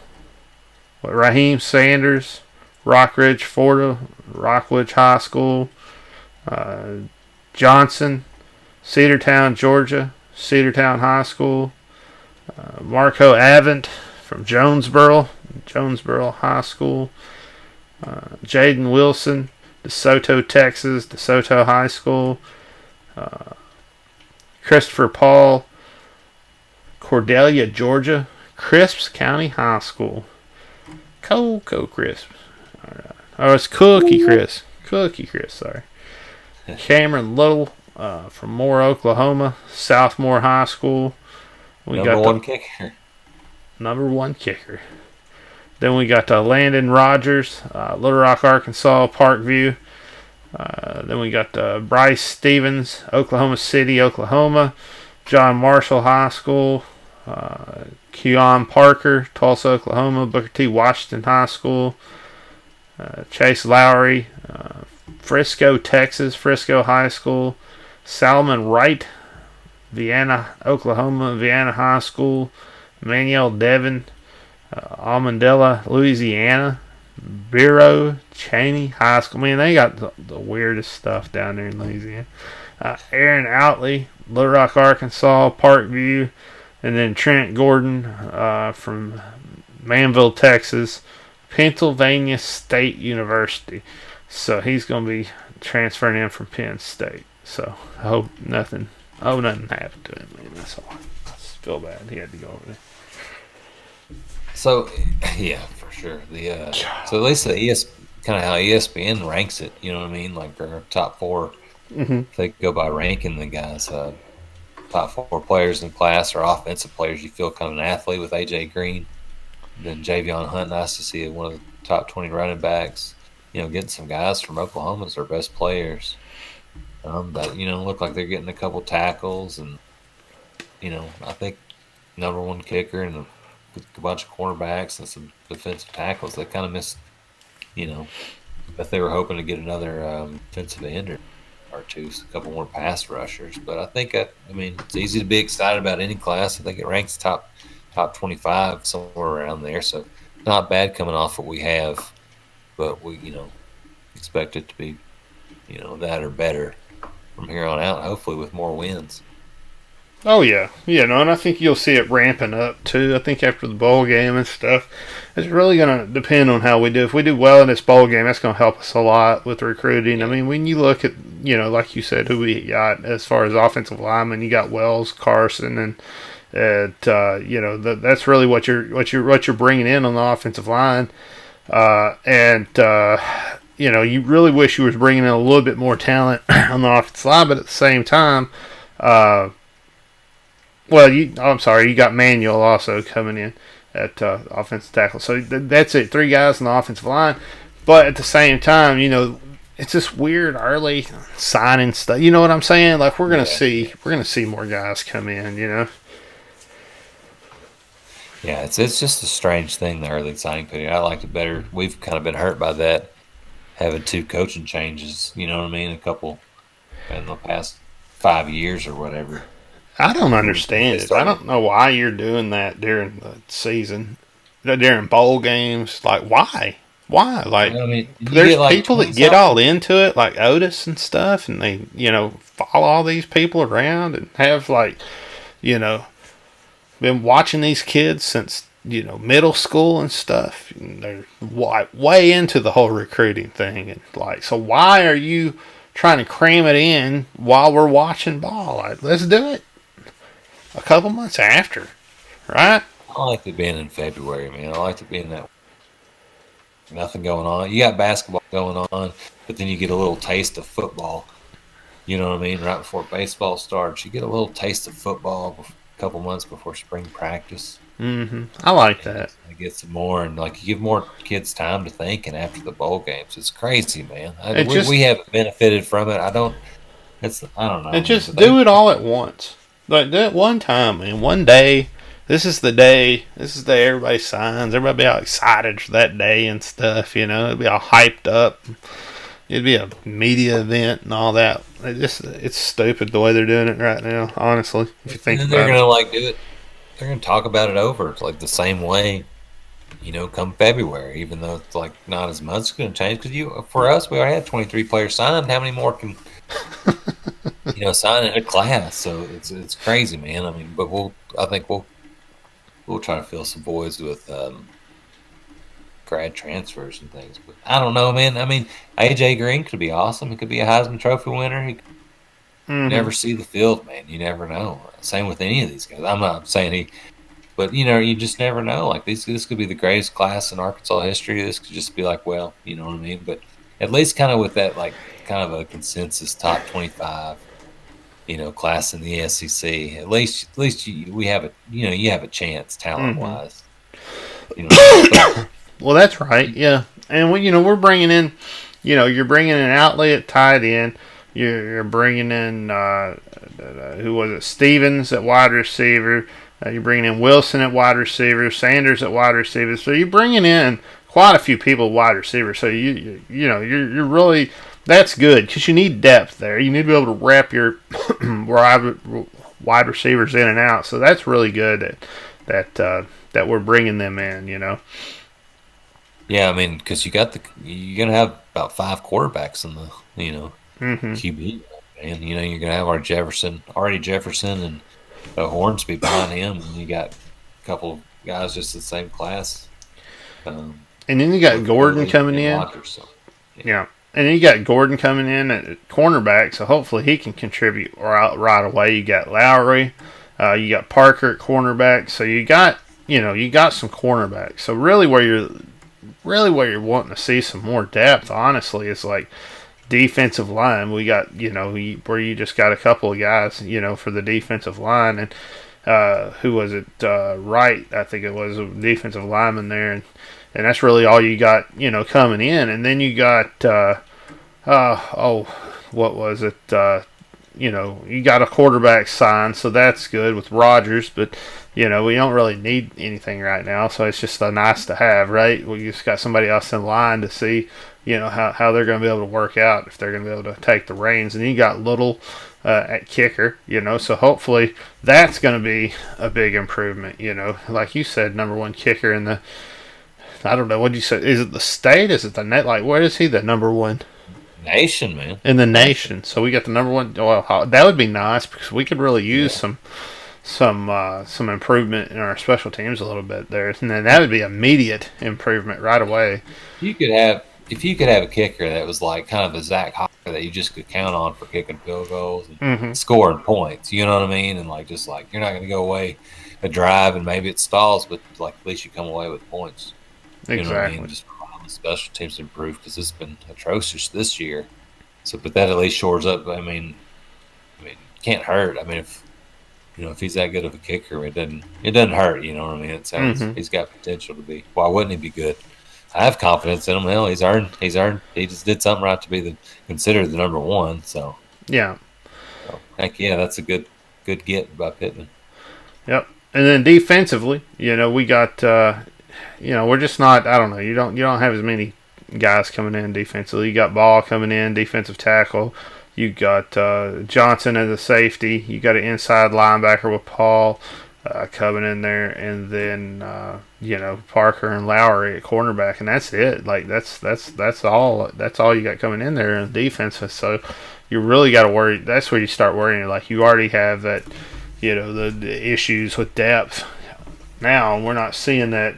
Raheem Sanders, Rockridge, Florida, Rockledge High School, Johnson, Cedartown, Georgia, Cedartown High School, Marco Avant from Jonesboro High School, Jaden Wilson, DeSoto, Texas, DeSoto High School, Christopher Paul, Cordelia, Georgia, Crisps County High School, Cocoa Crisp. All right. Oh, it's Cookie Crisp. Cookie Crisp, sorry. Cameron Little from Moore, Oklahoma, Southmore High School. We number got one kicker. Number one kicker. Then we got Landon Rogers, Little Rock, Arkansas, Parkview. Then we got Bryce Stevens, Oklahoma City, Oklahoma, John Marshall High School, Keon Parker, Tulsa, Oklahoma, Booker T. Washington High School, Chase Lowry, Frisco, Texas, Frisco High School, Salmon Wright, Vienna, Oklahoma, Vienna High School, Manuel Devon, Almondella, Louisiana, Bureau Cheney High School. Man, they got the weirdest stuff down there in Louisiana. Aaron Outley, Little Rock, Arkansas, Parkview, and then Trent Gordon from Manville, Texas, Pennsylvania State University. So he's going to be transferring in from Penn State. So I hope nothing happened to him. Man, that's all. I just feel bad he had to go over there. So, yeah, for sure. So at least the kind of how ESPN ranks it. You know what I mean? Like their top four. Mm-hmm. They go by ranking the guys. Top four players in class are offensive players. You feel kind of an athlete with AJ Green. Then Javion Hunt, nice to see one of the top 20 running backs. Getting some guys from Oklahoma as their best players. But look like they're getting a couple tackles, and I think number one kicker and a bunch of cornerbacks and some defensive tackles. They kind of missed, you know, if they were hoping to get another defensive end or two, a couple more pass rushers. But I think, I mean, it's easy to be excited about any class. I think it ranks top 25, somewhere around there. So not bad coming off what we have, but we, expect it to be, that or better from here on out, hopefully with more wins. Oh yeah, and I think you'll see it ramping up too. I think after the bowl game and stuff, it's really going to depend on how we do. If we do well in this bowl game, that's going to help us a lot with recruiting. I mean, when you look at, like you said, who we got as far as offensive linemen, you got Wells, Carson, and that's really what you're bringing in on the offensive line, you really wish you was bringing in a little bit more talent on the offensive line, but at the same time. I'm sorry, you got Manuel also coming in at offensive tackle. So that's it, 3 guys on the offensive line. But at the same time, it's just weird early signing stuff. You know what I'm saying? Like we're gonna see more guys come in. Yeah, it's just a strange thing, the early signing period. I liked it better. We've kind of been hurt by that, having 2 coaching changes. You know what I mean? A couple in the past 5 years or whatever. I don't understand it. I don't know why you're doing that during the season, during bowl games. Like, why? Why? Like, I mean, there's people that get all into it, like Otis and stuff, and they, follow all these people around and have, like, been watching these kids since, middle school and stuff. And they're way into the whole recruiting thing. And, like, so why are you trying to cram it in while we're watching ball? Like, let's do it a couple months after, right? I like it being in February, man. I like it being that nothing going on. You got basketball going on, but then you get a little taste of football. You know what I mean? Right before baseball starts, you get a little taste of football a couple months before spring practice. Mm-hmm. I like that. It gets some more, and like you give more kids time to think. And after the bowl games, it's crazy, man. We haven't benefited from it. I don't know. And just do it all at once. Like, do it one time, man. One day. This is the day. This is the day everybody signs. Everybody be all excited for that day and stuff. It'd be all hyped up. It'd be a media event and all that. It's stupid the way they're doing it right now. Honestly, if you think about it, they're gonna do it. They're gonna talk about it over. It's like the same way. Come February, even though it's like not as much is going to change because for us we already had 23 players signed. How many more can sign in a class? So it's crazy, man. I mean, but I think we'll try to fill some voids with grad transfers and things. But I don't know, man. I mean, AJ Green could be awesome. He could be a Heisman Trophy winner. He could never see the field, man. You never know. Same with any of these guys. I'm not saying but you just never know. Like this could be the greatest class in Arkansas history. This could just be like, well, you know what I mean. But at least kind of with that, like kind of a consensus top 25, class in the SEC. At least we have you have a chance talent wise. Well, that's right. Yeah, and we're bringing in, you're bringing in Outley at tight end. You're bringing in who was it? Stevens at wide receiver. You're bringing in Wilson at wide receiver, Sanders at wide receiver. So you're bringing in quite a few people at wide receiver. So you're really, that's good because you need depth there. You need to be able to wrap your wide receivers in and out. So that's really good that we're bringing them in. Yeah, I mean, because you're gonna have about 5 quarterbacks in the QB, and you're gonna have Artie Jefferson and Hornsby behind him, and you got a couple guys just the same class. And then you got Gordon coming in. Yeah. And then you got Gordon coming in at cornerback, so hopefully he can contribute right away. You got Lowry, you got Parker at cornerback, so you got some cornerbacks. So really where you're wanting to see some more depth, honestly, is like defensive line. We got where you just got a couple of guys for the defensive line, and who was it? Wright, I think it was a defensive lineman there, and that's really all you got coming in. And then you got what was it? you got a quarterback signed, so that's good with Rodgers, but we don't really need anything right now, so it's just a nice to have, right? We just got somebody else in line to see, how they're going to be able to work out, if they're going to be able to take the reins. And then you got Little at kicker, so hopefully that's going to be a big improvement, like you said, number one kicker in the, I don't know, what did you say? Is it the state? Is it the net? Like, where is he the number one? Nation, man. In the nation. So we got the number one. Well, that would be nice because we could really use some improvement in our special teams a little bit there, and then that would be immediate improvement right away. If you could have a kicker that was like kind of a Zach Hocker that you just could count on for kicking field goals and scoring points, you know what I mean? And like just like you're not going to go away a drive and maybe it stalls, but like at least you come away with points. You know what I mean? Just the special teams to improve because it's been atrocious this year. So, but that at least shores up. I mean, can't hurt. I mean, if he's that good of a kicker, it doesn't hurt. You know what I mean? It sounds he's got potential to be. Why wouldn't he be good? I have confidence in him. Hell, he's earned. He just did something right to be considered the number one. So yeah. So, heck yeah, that's a good get by Pittman. Yep. And then defensively, we got. We're just not. I don't know. You don't have as many guys coming in defensively. You got Ball coming in, defensive tackle. You got Johnson as a safety. You got an inside linebacker with Paul coming in there, and then Parker and Lowry at cornerback, and that's it. Like that's all. That's all you got coming in there in defense. So you really got to worry. That's where you start worrying. Like you already have that. The issues with depth. Now we're not seeing that.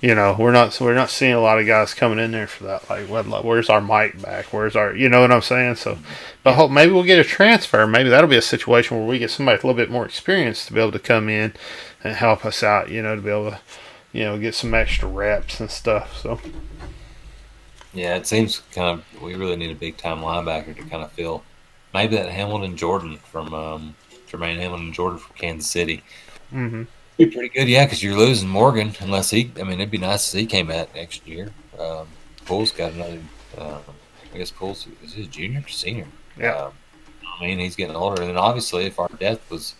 We're not seeing a lot of guys coming in there for that. Like, where's our Mike back? Where's our, you know what I'm saying? So, but maybe we'll get a transfer. Maybe that'll be a situation where we get somebody with a little bit more experience to be able to come in and help us out. To be able to, get some extra reps and stuff. So, yeah, it seems kind of we really need a big time linebacker to kind of fill maybe that Hamilton Jordan from Jermaine Hamilton Jordan from Kansas City. Mm-hmm. Be pretty good, yeah, because you're losing Morgan unless it'd be nice if he came back next year. Poole's got another. I guess Poole's is he a junior or senior? Yeah. He's getting older, and then obviously if our depth was,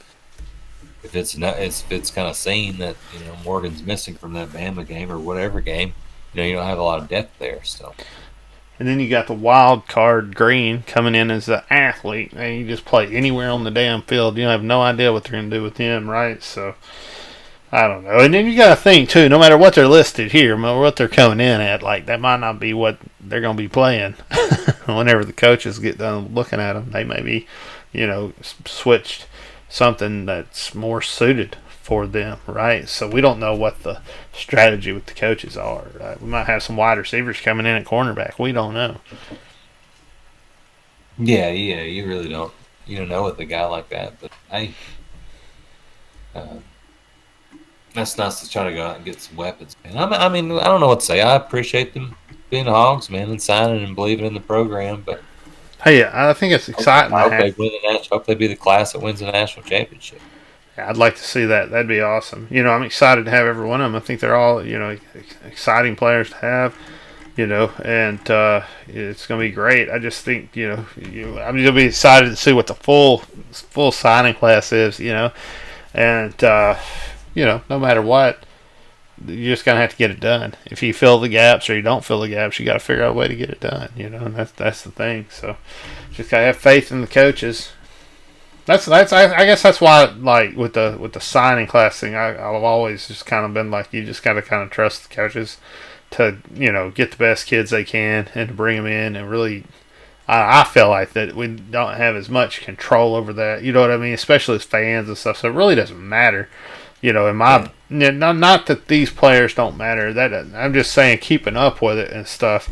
if it's kind of seen that Morgan's missing from that Bama game or whatever game, you don't have a lot of depth there. So. And then you got the wild card Green coming in as an athlete, and you just play anywhere on the damn field. You have no idea what they're going to do with him, right? So. I don't know. And then you got to think, too, no matter what they're listed here, what they're coming in at, like, that might not be what they're going to be playing. Whenever the coaches get done looking at them, they may be, switched something that's more suited for them, right? So we don't know what the strategy with the coaches are. Right? We might have some wide receivers coming in at cornerback. We don't know. Yeah, you really don't. You don't know with a guy like that, but hey. That's nice to try to go out and get some weapons, man. I mean, I don't know what to say. I appreciate them being Hogs, man, and signing and believing in the program. But hey, I think it's exciting. I hope they be the class that wins the national championship. Yeah, I'd like to see that. That'd be awesome. I'm excited to have every one of them. I think they're all, exciting players to have. And it's going to be great. I just think, I'm going to be excited to see what the full signing class is. And. No matter what, you're just gonna have to get it done. If you fill the gaps or you don't fill the gaps, you got to figure out a way to get it done. And that's the thing. So, just gotta have faith in the coaches. I guess that's why, like with the signing class thing, I've always just kind of been like, you just gotta kind of trust the coaches to get the best kids they can and to bring them in and really. I feel like that we don't have as much control over that. You know what I mean? Especially as fans and stuff. So it really doesn't matter. Not that these players don't matter. That I'm just saying, keeping up with it and stuff.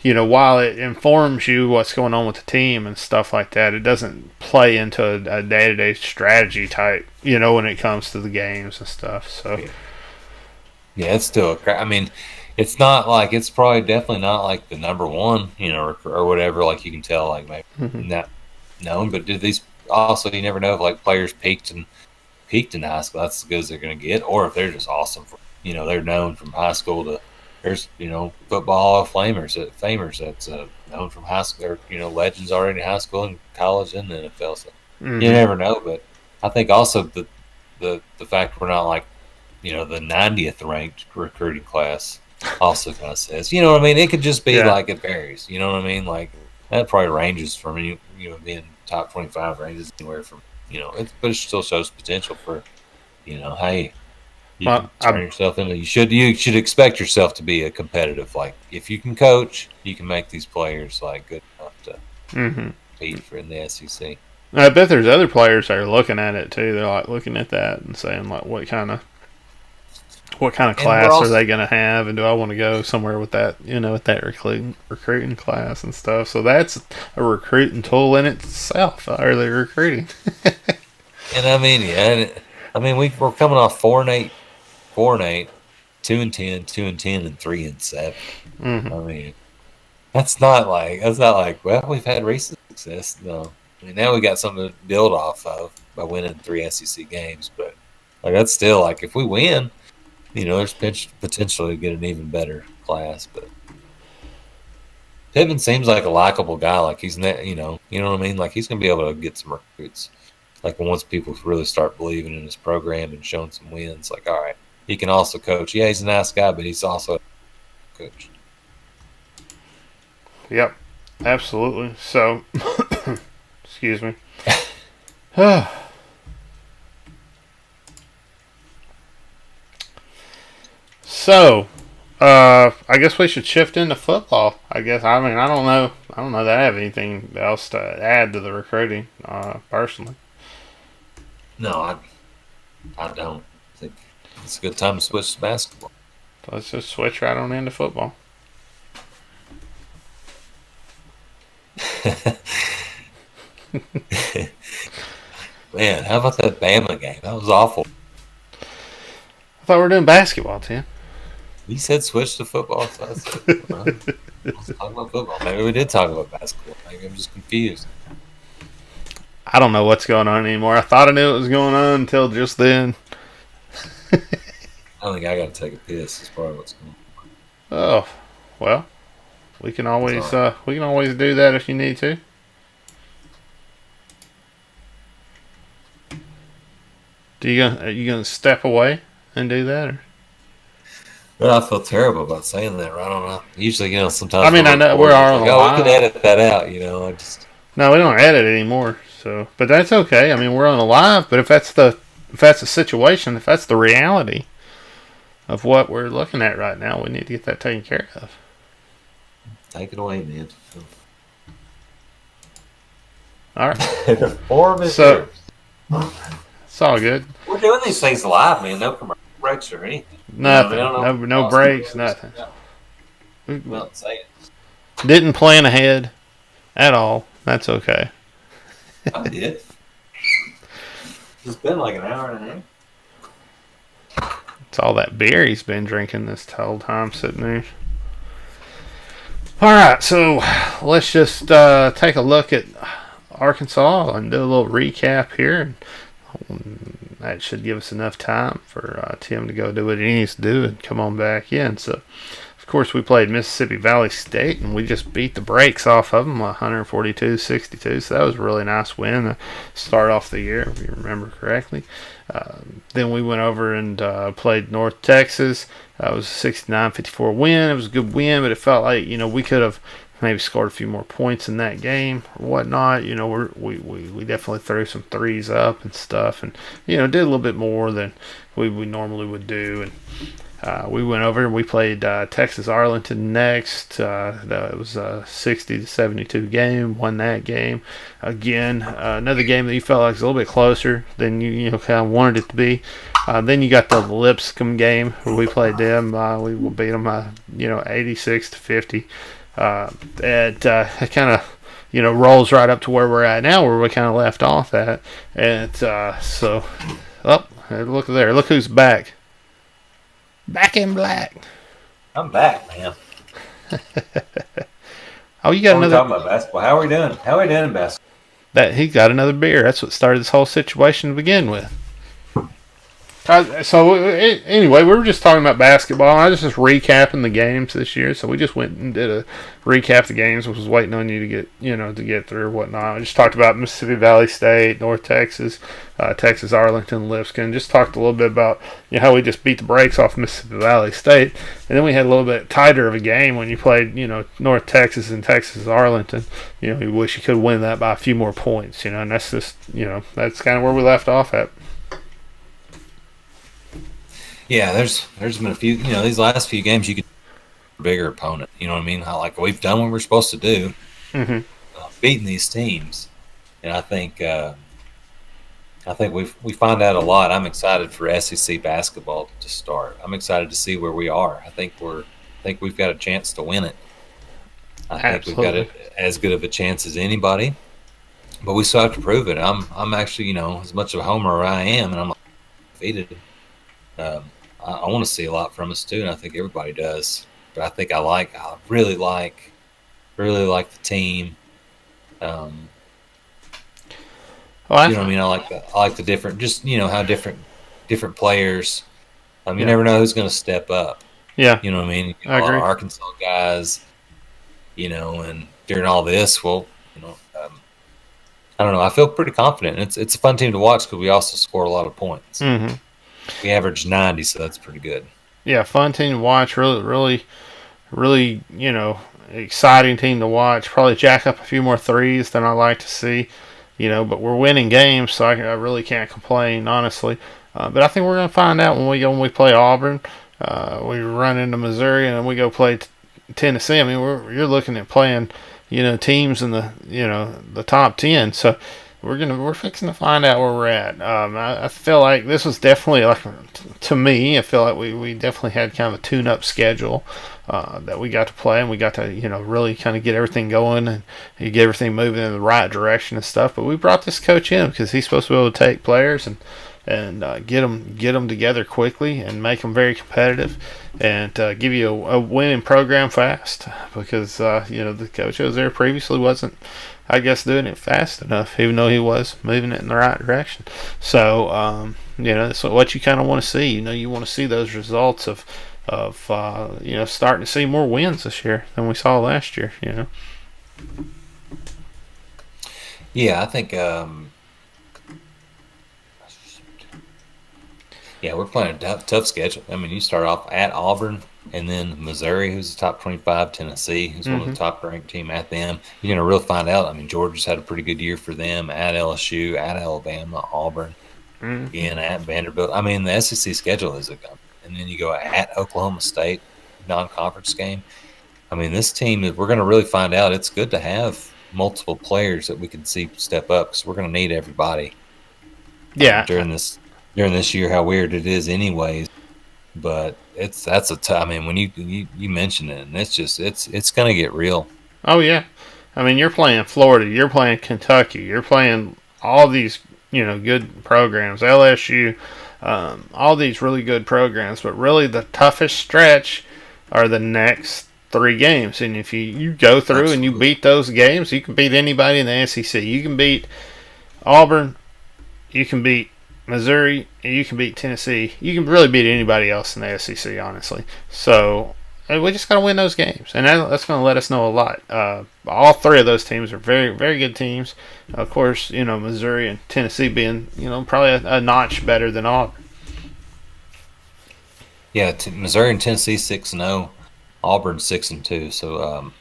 While it informs you what's going on with the team and stuff like that, it doesn't play into a day-to-day strategy type. When it comes to the games and stuff. So yeah, it's still it's not like it's probably definitely not like the number one, or whatever. Like you can tell, like maybe not known, but did these also you never know if like players peaked in high school. That's as good as they're going to get, or if they're just awesome. They're known from high school to there's football famers that's known from high school, or legends already in high school and college and the NFL. So you never know, but I think also the fact we're not like the 90th ranked recruiting class also kind of says, what I mean? It could just be like it varies. You know what I mean? Like that probably ranges from being top 25 ranges anywhere from but it still shows potential for hey, you can turn yourself into. You should expect yourself to be a competitive. Like if you can coach, you can make these players like good enough to compete for in the SEC. I bet there's other players that are looking at it too. They're like looking at that and saying like, what kind of class are they going to have, and do I want to go somewhere with that, with that recruiting class and stuff. So that's a recruiting tool in itself, early recruiting. And I mean, we're coming off 4-8, 4-8, 2-10, 2-10, and 3-7. I mean, that's not like well, we've had recent success. No, I mean now we got something to build off of by winning 3 SEC games. But like that's still like if we win, there's potential to get an even better class. But Pittman seems like a likable guy. Like he's not, you know what I mean. Like he's gonna be able to get some recruits. Like once people really start believing in his program and showing some wins, like all right, he can also coach. Yeah, he's a nice guy, but he's also a coach. Yep, absolutely. So, excuse me. So, I guess we should shift into football. I guess. I mean, I don't know that I have anything else to add to the recruiting, personally. No, I don't think it's a good time to switch to basketball. Let's just switch right on into football. Man, how about that Bama game? That was awful. I thought we were doing basketball, Tim. You said switch to football, so I said, let's talk about football. Maybe we did talk about basketball. Maybe I'm just confused. I don't know what's going on anymore. I thought I knew what was going on until just then. I think I got to take a piss. Is probably what's going on. Oh, well, we can always do that if you need to. Are you gonna step away and do that? Or? Well, I feel terrible about saying that. Right? I don't know. Usually, sometimes. I mean, I know we're on the line. We can edit that out. No, we don't edit it anymore. So, but that's okay. I mean, we're on the live. But if that's the situation, if that's the reality of what we're looking at right now, we need to get that taken care of. Take it away, man. All right. The form is yours. It's all good. We're doing these things live, man. No commercial breaks or anything. Nothing. No breaks. Nothing. Well, say it. Didn't plan ahead at all. That's okay. I did. It's been like an hour and a half. It's all that beer he's been drinking this whole time sitting there. All right, so let's just take a look at Arkansas and do a little recap here. That should give us enough time for Tim to go do what he needs to do and come on back in. So, of course, we played Mississippi Valley State, and we just beat the brakes off of them, 142-62. So that was a really nice win to start off the year, if you remember correctly. Then we went over and played North Texas. It was a 69-54 win. It was a good win, but it felt like we could have maybe scored a few more points in that game or whatnot. We definitely threw some threes up and stuff, and did a little bit more than we normally would do. And we went over and we played Texas Arlington next. That was a 60-72 game. Won that game. Again, another game that you felt like was a little bit closer than you kind of wanted it to be. Then you got the Lipscomb game where we played them. We beat them 86-50. It kind of rolls right up to where we're at now, where we kind of left off at. And look there, look who's back. Back in black. I'm back, man. Oh, you got another. We're talking about basketball. How are we doing? How are we doing in basketball? He got another beer. That's what started this whole situation to begin with. Anyway, we were just talking about basketball. I was just recapping the games this year. So we just went and did a recap of the games. I was waiting on you to get through or whatnot. I just talked about Mississippi Valley State, North Texas, Texas Arlington, Lipscomb. Just talked a little bit about how we just beat the brakes off Mississippi Valley State, and then we had a little bit tighter of a game when you played North Texas and Texas Arlington. You wish you could win that by a few more points. And that's just that's kind of where we left off at. Yeah, there's been a few, these last few games you could bigger opponent. You know what I mean? Like we've done what we're supposed to do, beating these teams, and I think we find out a lot. I'm excited for SEC basketball to start. I'm excited to see where we are. I think we've got a chance to win it. I think we've got as good of a chance as anybody, but we still have to prove it. I'm actually as much of a homer as I am, and I'm defeated. I want to see a lot from us too, and I think everybody does. But I think I really like the team. Well, you know what I mean? I like the different, just how different players. You never know who's going to step up. Yeah, you know what I mean. I agree. Arkansas guys, and during all this, I don't know. I feel pretty confident. It's a fun team to watch because we also score a lot of points. Mm-hmm. We averaged 90, so that's pretty good. Yeah, fun team to watch. Really, really, exciting team to watch. Probably jack up a few more threes than I like to see, but we're winning games, so I really can't complain, honestly. But I think we're going to find out when we play Auburn. We run into Missouri, and then we go play Tennessee. I mean, you're looking at playing, teams in the top 10. So we're fixing to find out where we're at. I feel like this was definitely to me, I feel like we definitely had kind of a tune-up schedule that we got to play, and we got to really kind of get everything going and get everything moving in the right direction and stuff. But we brought this coach in because he's supposed to be able to take players and get them together quickly and make them very competitive and give you a winning program fast, because the coach who was there previously wasn't, I guess, doing it fast enough, even though he was moving it in the right direction. So that's what you kind of want to see. You want to see those results of starting to see more wins this year than we saw last year. Yeah, I think. Yeah, we're playing a tough schedule. I mean, you start off at Auburn, and then Missouri, who's the top 25, Tennessee, who's one of the top-ranked team at them. You're going to really find out. I mean, Georgia's had a pretty good year for them, at LSU, at Alabama, Auburn, again, at Vanderbilt. I mean, the SEC schedule is a gun. And then you go at Oklahoma State, non-conference game. I mean, this team, we're going to really find out. It's good to have multiple players that we can see step up, because we're going to need everybody. Yeah. During this year, how weird it is anyways, but that's a tough. I mean, when you mention it, and it's going to get real. Oh yeah, I mean, you're playing Florida, you're playing Kentucky, you're playing all these good programs, LSU, all these really good programs, but really the toughest stretch are the next 3 games, and if you go through and you beat those games, you can beat anybody in the SEC. You can beat Auburn, you can beat Missouri, and you can beat Tennessee. You can really beat anybody else in the SEC, honestly. So we just got to win those games, and that's going to let us know a lot. All 3 of those teams are very, very good teams. Of course, Missouri and Tennessee being, probably a notch better than Auburn. Yeah, Missouri and Tennessee 6-0, Auburn 6-2. So,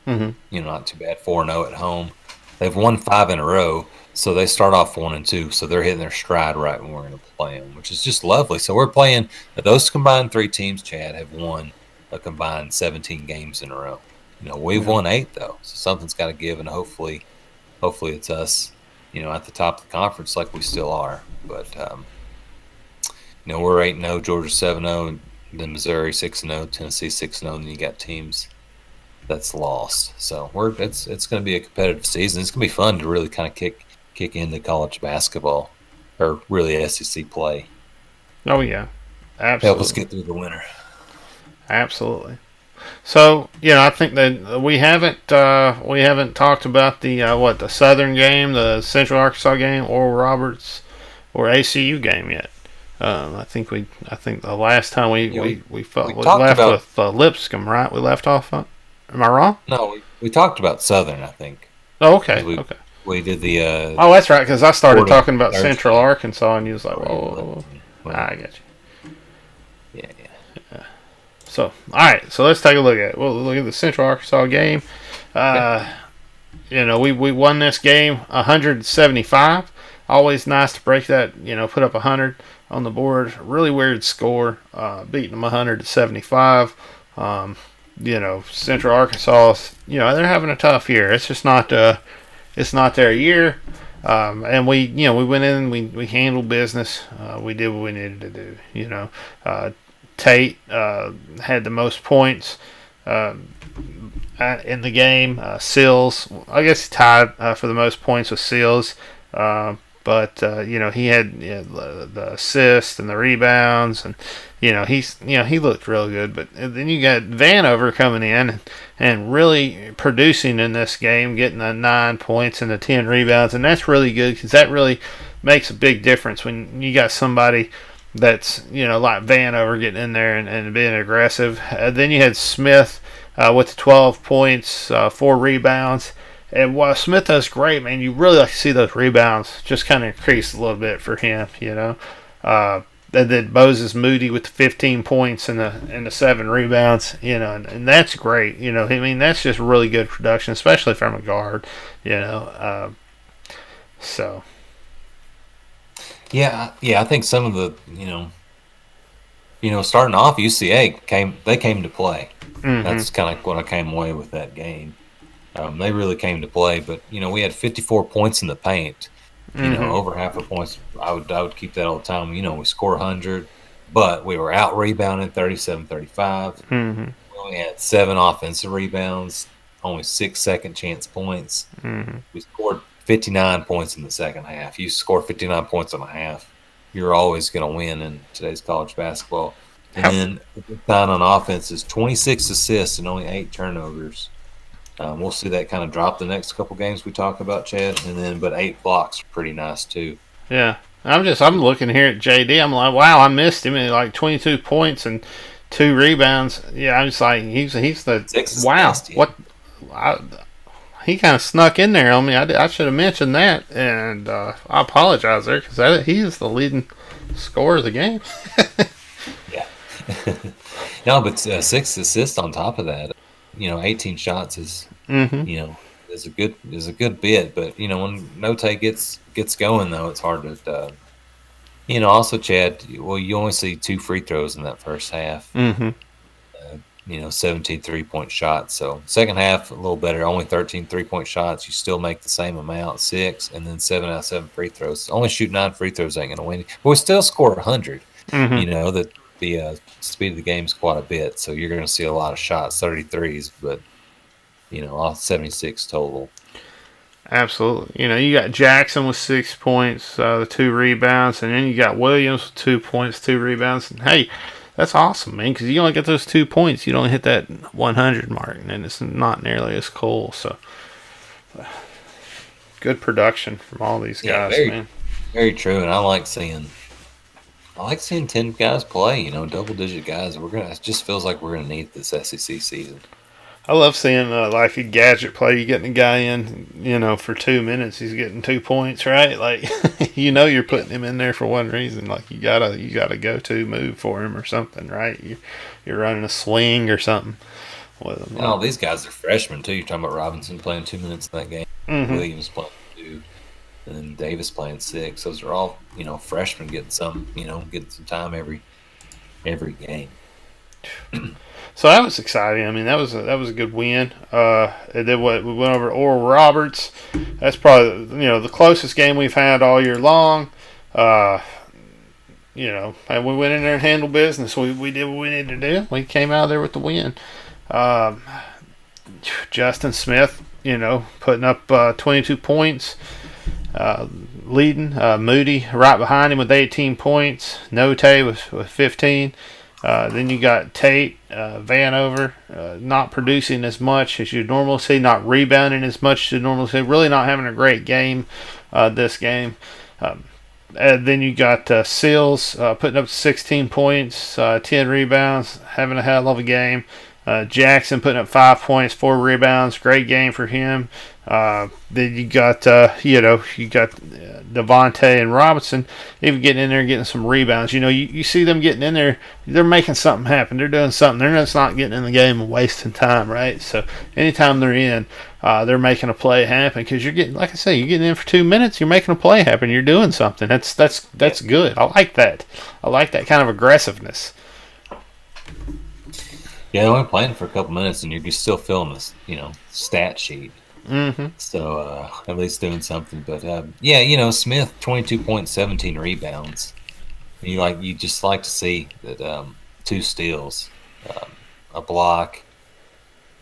not too bad. 4-0 at home. They've won 5 in a row. So they start off 1-2, so they're hitting their stride right when we're going to play them, which is just lovely. So we're playing those combined 3 teams, Chad, have won a combined 17 games in a row. We've won 8 though, so something's got to give, and hopefully it's us, at the top of the conference like we still are. But we're 8-0, Georgia 7-0, and then Missouri 6-0, Tennessee 6-0, and then you got teams that's lost. So it's going to be a competitive season. It's going to be fun to really kind of kick into college basketball, or really SEC play. Oh yeah, absolutely. Help us get through the winter. Absolutely. So I think that we haven't talked about the Southern game, the Central Arkansas game, Oral Roberts, or ACU game yet. I think the last time we we talked left about with Lipscomb, right? We left off. Am I wrong? no, we talked about Southern, I think, Oh, because okay, okay. we did the Oh, that's right. Because I started 40 talking about Thursday. Central Arkansas, and you was like, Or "Whoa, you whoa, whoa, whoa." Well, I got you. yeah. So, all right. So let's take a look at it. We'll look at the Central Arkansas game. We won this game 175. Always nice to break that. Put up 100 on the board. Really weird score. Beating them 175. Central Arkansas. They're having a tough year. It's just not. It's not their year. And we went in. We handled business. We did what we needed to do. Tate had the most points in the game. Sills, I guess, he tied for the most points with Sills. But he had the assists and the rebounds, and he looked real good. But then you got Vanover coming in and really producing in this game, getting the 9 points and the 10 rebounds, and that's really good because that really makes a big difference when you got somebody that's like Vanover getting in there and being aggressive. Then you had Smith with the 12 points, 4 rebounds. And while Smith does great, man, you really like to see those rebounds just kind of increase a little bit for him, And then Moses Moody with the 15 points and the 7 rebounds, and that's great. That's just really good production, especially from a guard, So. Yeah, I think some of the, starting off, UCA came to play. Mm-hmm. That's kind of what I came away with that game. They really came to play, but we had 54 points in the paint. Over half the points. I would keep that all the time. We score 100, but we were out rebounding 37-35. Mm-hmm. We only had 7 offensive rebounds, only 6 second chance points. Mm-hmm. We scored 59 points in the second half. You score 59 points in a half, you're always going to win in today's college basketball. And then the sign on offense is 26 assists and only 8 turnovers. We'll see that kind of drop the next couple games we talk about, Chad. But 8 blocks are pretty nice too. Yeah, I'm looking here at JD. I'm like, wow, I missed him. At like 22 points and 2 rebounds. Yeah, I'm just like, he's the wow. What? He kind of snuck in there on me. I should have mentioned that, and I apologize there because he is the leading scorer of the game. Yeah. No, but 6 assists on top of that. 18 shots is is a good bit. But when Note gets going though, it's hard to. Also, Chad. Well, you only see 2 free throws in that first half. Mm-hmm. 17 3-point shots. So second half a little better. Only 13 3-point shots. You still make the same amount, 6, and then 7 out of 7 free throws. Only shoot 9 free throws ain't gonna win. But we still score 100. Mm-hmm. That the speed of the game is quite a bit. So you're going to see a lot of shots, 33s, but all 76 total. Absolutely. You got Jackson with 6 points, the 2 rebounds, and then you got Williams with 2 points, 2 rebounds. And hey, that's awesome, man, because you only get those 2 points. You don't hit that 100 mark, and it's not nearly as cool. So, good production from all these guys, man. Very true, and I like seeing 10 guys play. Double-digit guys. It just feels like we're gonna need this SEC season. I love seeing like a gadget play. You getting a guy in, for 2 minutes, he's getting 2 points, right? Like, you're putting him in there for one reason. Like, you got a go-to move for him or something, right? You're running a swing or something with him. Oh, these guys are freshmen too. You're talking about Robinson playing 2 minutes in that game, Mm-hmm. Williams playing 2, and then Davis playing 6. Those are all freshmen getting some time every game. So that was exciting. I mean, that was a good win. And then we went over Oral Roberts. That's probably the closest game we've had all year long. And we went in there and handled business. We did what we needed to do. We came out of there with the win. Justin Smith, putting up 22 points, leading. Moody right behind him with 18 points. Note with 15. Then you got Tate, Vanover, not producing as much as you'd normally see, not rebounding as much as you'd normally see, really not having a great game this game. Then you got Seals putting up 16 points, 10 rebounds, having a hell of a game. Jackson putting up 5 points, 4 rebounds. Great game for him. Then you got Devontae and Robinson even getting in there and getting some rebounds. You see them getting in there, they're making something happen. They're doing something. They're just not getting in the game and wasting time, right? So anytime they're in, they're making a play happen because you're getting, like I say, you're getting in for 2 minutes. You're making a play happen. You're doing something. That's good. I like that. I like that kind of aggressiveness. Yeah, they're only playing for a couple minutes, and you're still filling this, stat sheet. Mm-hmm. So at least doing something. But Smith 22 points, 17 rebounds. You just like to see that 2 steals, a block.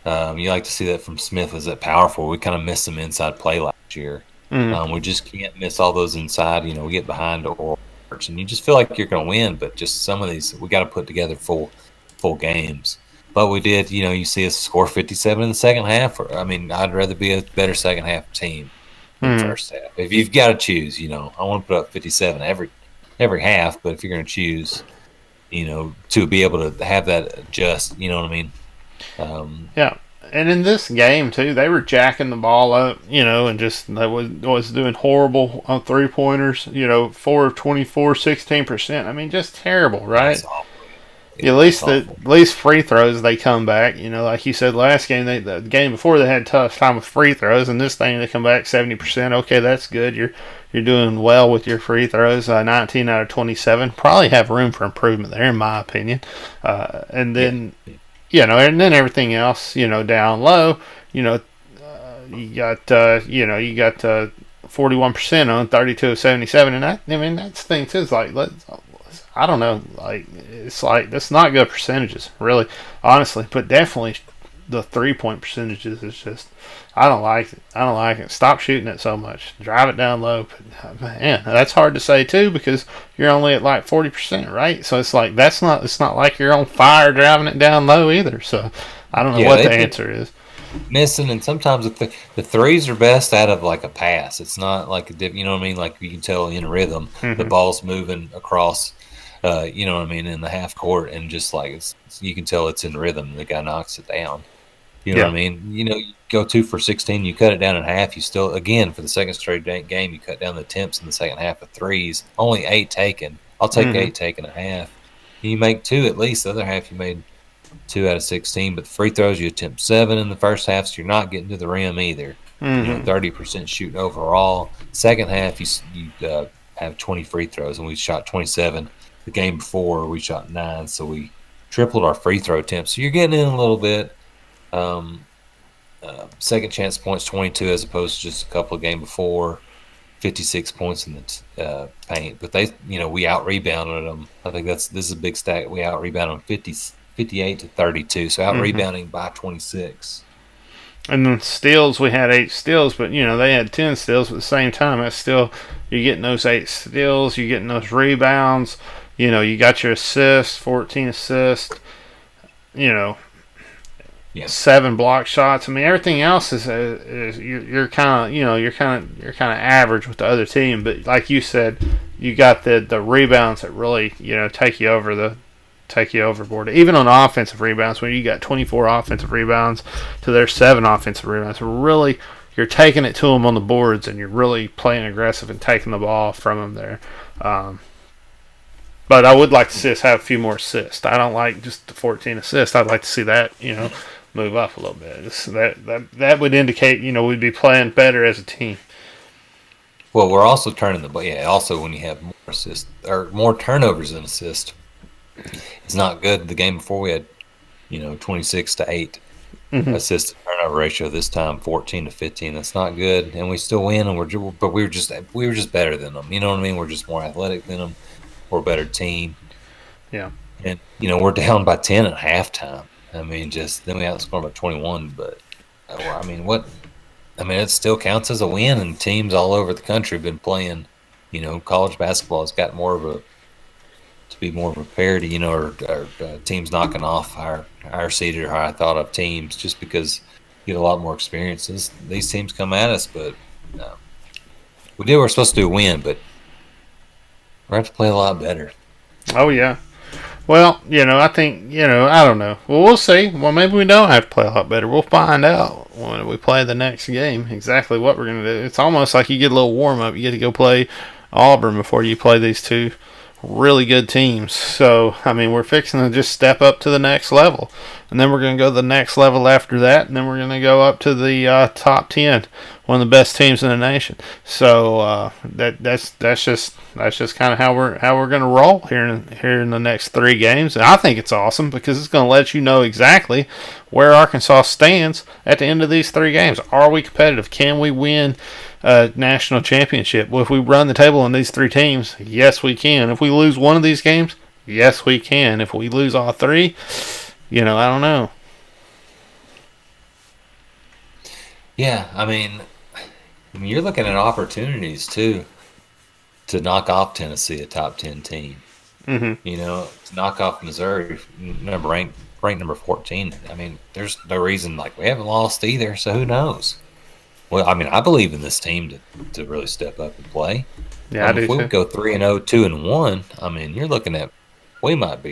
You like to see that from Smith. Is that powerful? We kind of missed some inside play last year. Mm-hmm. We just can't miss all those inside. We get behind or and you just feel like you're going to win, but just some of these we got to put together full games. But we did, you see us score 57 in the second half. I'd rather be a better second half team than first half. If you've got to choose, I want to put up 57 every half. But if you're going to choose, to be able to have that adjust, you know what I mean? Yeah. And in this game too, they were jacking the ball up, and just they was doing horrible on 3-pointers. 4 of 24, 16%. Just terrible, right? At least free throws they come back. Like you said last game, the game before they had a tough time with free throws, and this thing they come back 70%. Okay, that's good. You're doing well with your free throws. 19 out of 27. Probably have room for improvement there, in my opinion. And then and then everything else, down low. You got 41% on 32 of 77, and that's the thing too. Is like I don't know, it's like that's not good percentages, really, honestly. But definitely, the 3-point percentages is just I don't like it. Stop shooting it so much. Drive it down low. But, man, that's hard to say too because you're only at like 40%, right? So it's like it's not like you're on fire driving it down low either. So I don't know what the answer is. Missing, and sometimes the threes are best out of like a pass. It's not like you know what I mean. Like you can tell in rhythm, the ball's moving across. In the half court, and just like you can tell it's in rhythm. The guy knocks it down. You know what I mean? You go 2 for 16, you cut it down in half. You still, again, for the second straight game, you cut down the attempts in the second half of threes. Only 8 taken. I'll take 8 taken a half. You make 2 at least. The other half, you made 2 out of 16. But the free throws, you attempt 7 in the first half, so you're not getting to the rim either. 30% shooting overall. Second half, you have 20 free throws, and we shot 27. The game before, we shot 9, so we tripled our free throw attempts. So you're getting in a little bit. Second chance points 22 as opposed to just a couple of games before. 56 points in the paint, but they, we out rebounded them. I think this is a big stat. We out rebounded them 58 to 32, so out rebounding by 26. And then steals, we had 8 steals, but they had 10 steals at the same time. That's still you're getting those 8 steals, you're getting those rebounds. You got your assists, 14 assists. 7 block shots. Everything else is you're kind of average with the other team. But like you said, you got the rebounds that really take you overboard. Even on offensive rebounds, when you got 24 offensive rebounds to their 7 offensive rebounds, really you're taking it to them on the boards, and you're really playing aggressive and taking the ball from them there. But I would like to see us have a few more assists. I don't like just the 14 assists. I'd like to see that, move up a little bit. That would indicate, we'd be playing better as a team. Well, we're also turning the ball. Yeah, also when you have more assists or more turnovers than assists, it's not good. The game before we had, 26 to 8 assist to turnover ratio. This time 14 to 15. That's not good, and we still win. And we were just better than them. You know what I mean? We're just more athletic than them. We're a better team. Yeah. And, we're down by 10 at halftime. Then we outscored by 21. But, it still counts as a win, and teams all over the country have been playing. College basketball has got to be more prepared, or teams knocking off our seeded or high thought of teams just because you get a lot more experiences. These teams come at us, but we did what we're supposed to do, win, but We're going to have to play a lot better. Oh yeah. Well, I think, I don't know. Well, we'll see. Well, maybe we don't have to play a lot better. We'll find out when we play the next game exactly what we're going to do. It's almost like you get a little warm up. You get to go play Auburn before you play these two really good teams. So, I mean, we're fixing to just step up to the next level. And then we're going to go to the next level after that. And then we're going to go up to the top 10, one of the best teams in the nation. So that's just kind of how we're going to roll here in the next 3 games. And I think it's awesome because it's going to let you know exactly where Arkansas stands at the end of these 3 games. Are we competitive? Can we win a national championship? Well, if we run the table on these 3 teams, yes, we can. If we lose one of these games, yes, we can. If we lose all 3, I don't know. Yeah, I mean, you're looking at opportunities too to knock off Tennessee, a top 10 team. Mm-hmm. To knock off Missouri, ranked number 14. I mean, there's no reason we haven't lost either, so who knows? Well, I mean, I believe in this team to really step up and play. Yeah, I do if we too. would go 3-0, 2-1, I mean, you're looking at we might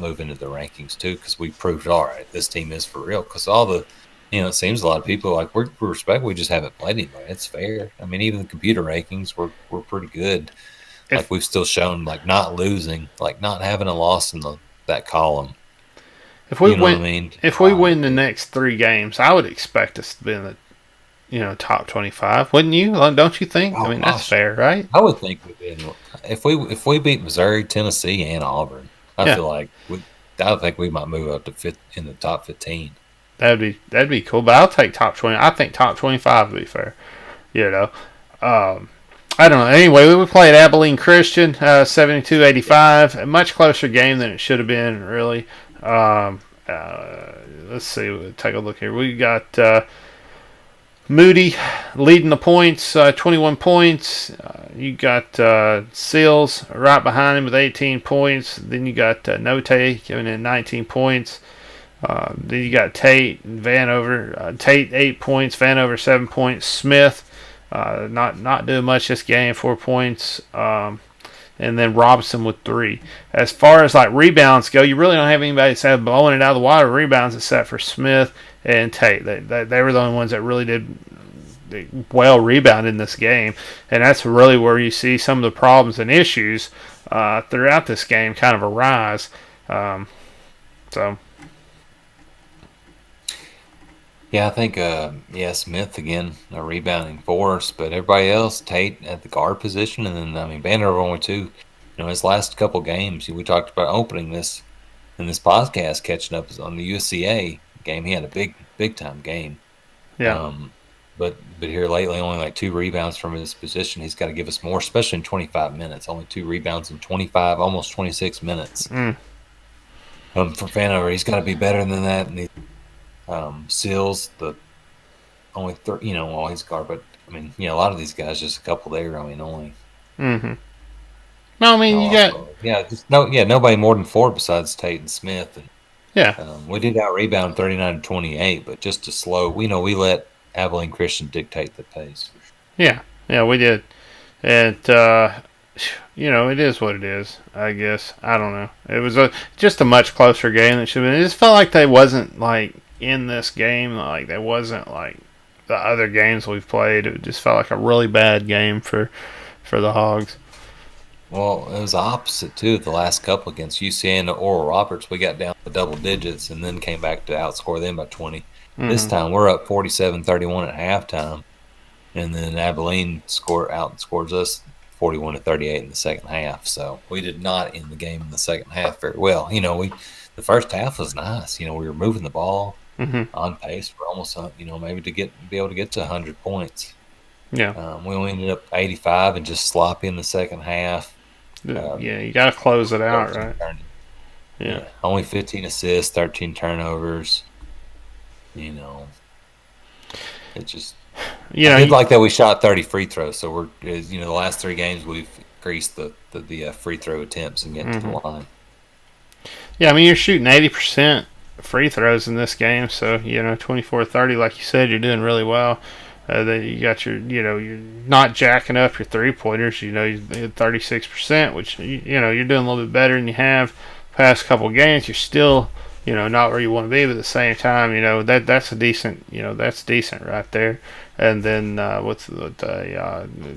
move into the rankings too because we proved all right, this team is for real. Because all the, it seems a lot of people we respect. We just haven't played anybody. It's fair. I mean, even the computer rankings, we're pretty good. We've still shown not losing, not having a loss in that column. If we win, what I mean? If we win the next 3 games, I would expect us to be in the top 25, wouldn't you? Don't you think? Oh, I mean, that's fair, right? I would think if we beat Missouri, Tennessee, and Auburn, I feel like I think we might move up to in the top 15. That'd be cool. But I'll take top 20. I think top 25 would be fair. I don't know. Anyway, we played Abilene Christian, 72-85. A much closer game than it should have been, really. Let's see. Take a look here. We got Moody leading the points, 21 points. You got Seals right behind him with 18 points. Then you got Note giving in 19 points. Then you got Tate and Vanover. Tate 8 points, Vanover 7 points. Smith not doing much this game, 4 points. And then Robinson with 3. As far as rebounds go, you really don't have anybody that's blowing it out of the water rebounds except for Smith and Tate. They were the only ones that really did well rebound in this game, and that's really where you see some of the problems and issues throughout this game kind of arise. Yeah, I think Smith again a rebounding force, but everybody else, Tate at the guard position, and then Banner only 2. His last couple games, we talked about opening this in this podcast, catching up on the USCA game. He had a big time game. Yeah. But here lately, only 2 rebounds from his position. He's got to give us more, especially in 25 minutes. Only 2 rebounds in 25, almost 26 minutes. For Vanover, he's got to be better than that. And Seals, only all his guard, but a lot of these guys, just a couple there. Only. Mm-hmm. No, you got nobody more than 4 besides Tate and Smith. And, yeah, we did out rebound 39-28, but just to slow. We let Abilene Christian dictate the pace. Yeah, we did, and it is what it is. I guess I don't know. It was just a much closer game than it should have been. It just felt like they wasn't in this game. They wasn't the other games we've played. It just felt like a really bad game for the Hogs. Well, it was the opposite, too. The last couple against UCA and Oral Roberts, we got down to double digits and then came back to outscore them by 20. Mm-hmm. This time, we're up 47-31 at halftime, and then Abilene outscores us 41-38 in the second half. So we did not end the game in the second half very well. The first half was nice. We were moving the ball on pace for almost, maybe to be able to get to 100 points. Yeah. We only ended up 85 and just sloppy in the secend half. You got to close it out, right? Yeah. Only 15 assists, 13 turnovers. It just. I did like that we shot 30 free throws. So we're, the last 3 games we've increased the free throw attempts and getting to the line. Yeah, you're shooting 80% free throws in this game. So 24-30, like you said, you're doing really well. Then you got you're not jacking up your 3-pointers. You hit 36%, which you're doing a little bit better than you have past couple games. You're still not where you want to be, but at the same time, that's a decent, that's decent right there. And then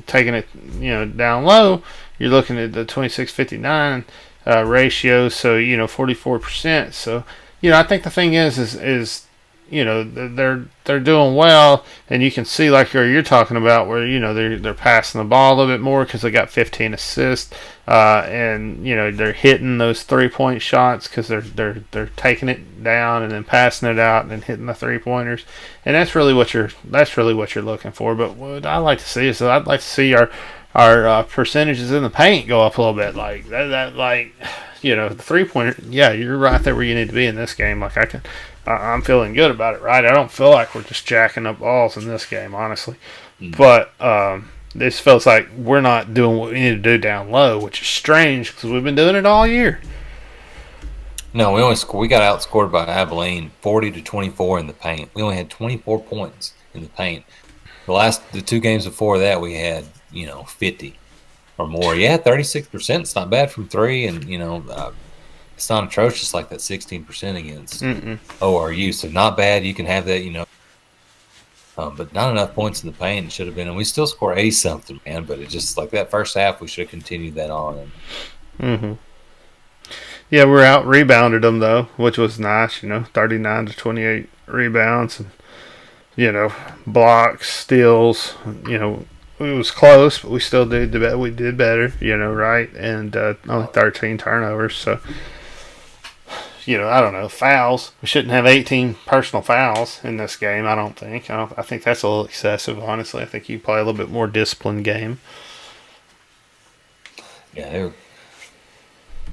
taking it down low, you're looking at the 26-59 ratio, so 44%. So I think the thing is they're doing well, and you can see like you're talking about where they're passing the ball a little bit more because they got 15 assists, and they're hitting those 3-point shots because they're taking it down and then passing it out and then hitting the 3-pointers, and that's really what you're looking for. But what I like to see is I'd like to see our percentages in the paint go up a little bit, like that like the 3-pointer. Yeah, you're right there where you need to be in this game. Like I'm feeling good about it, right? I don't feel like we're just jacking up balls in this game, honestly. But this feels like we're not doing what we need to do down low, which is strange because we've been doing it all year. No, we got outscored by Abilene 40-24 in the paint. We only had 24 points in the paint. The 2 games before that, we had 50 or more. Yeah, 36%. It's not bad from 3, and it's not atrocious like that 16% against ORU. So not bad. You can have that, but not enough points in the paint. It should have been, and we still score 80-something, man. But it just like that first half, we should have continued that on. Yeah, we're out rebounded them though, which was nice. 39-28 rebounds, and blocks, steals. It was close, but we still did better. Right, and only 13 turnovers. So. I don't know, fouls. We shouldn't have 18 personal fouls in this game, I don't think. I think that's a little excessive, honestly. I think you play a little bit more disciplined game. Yeah,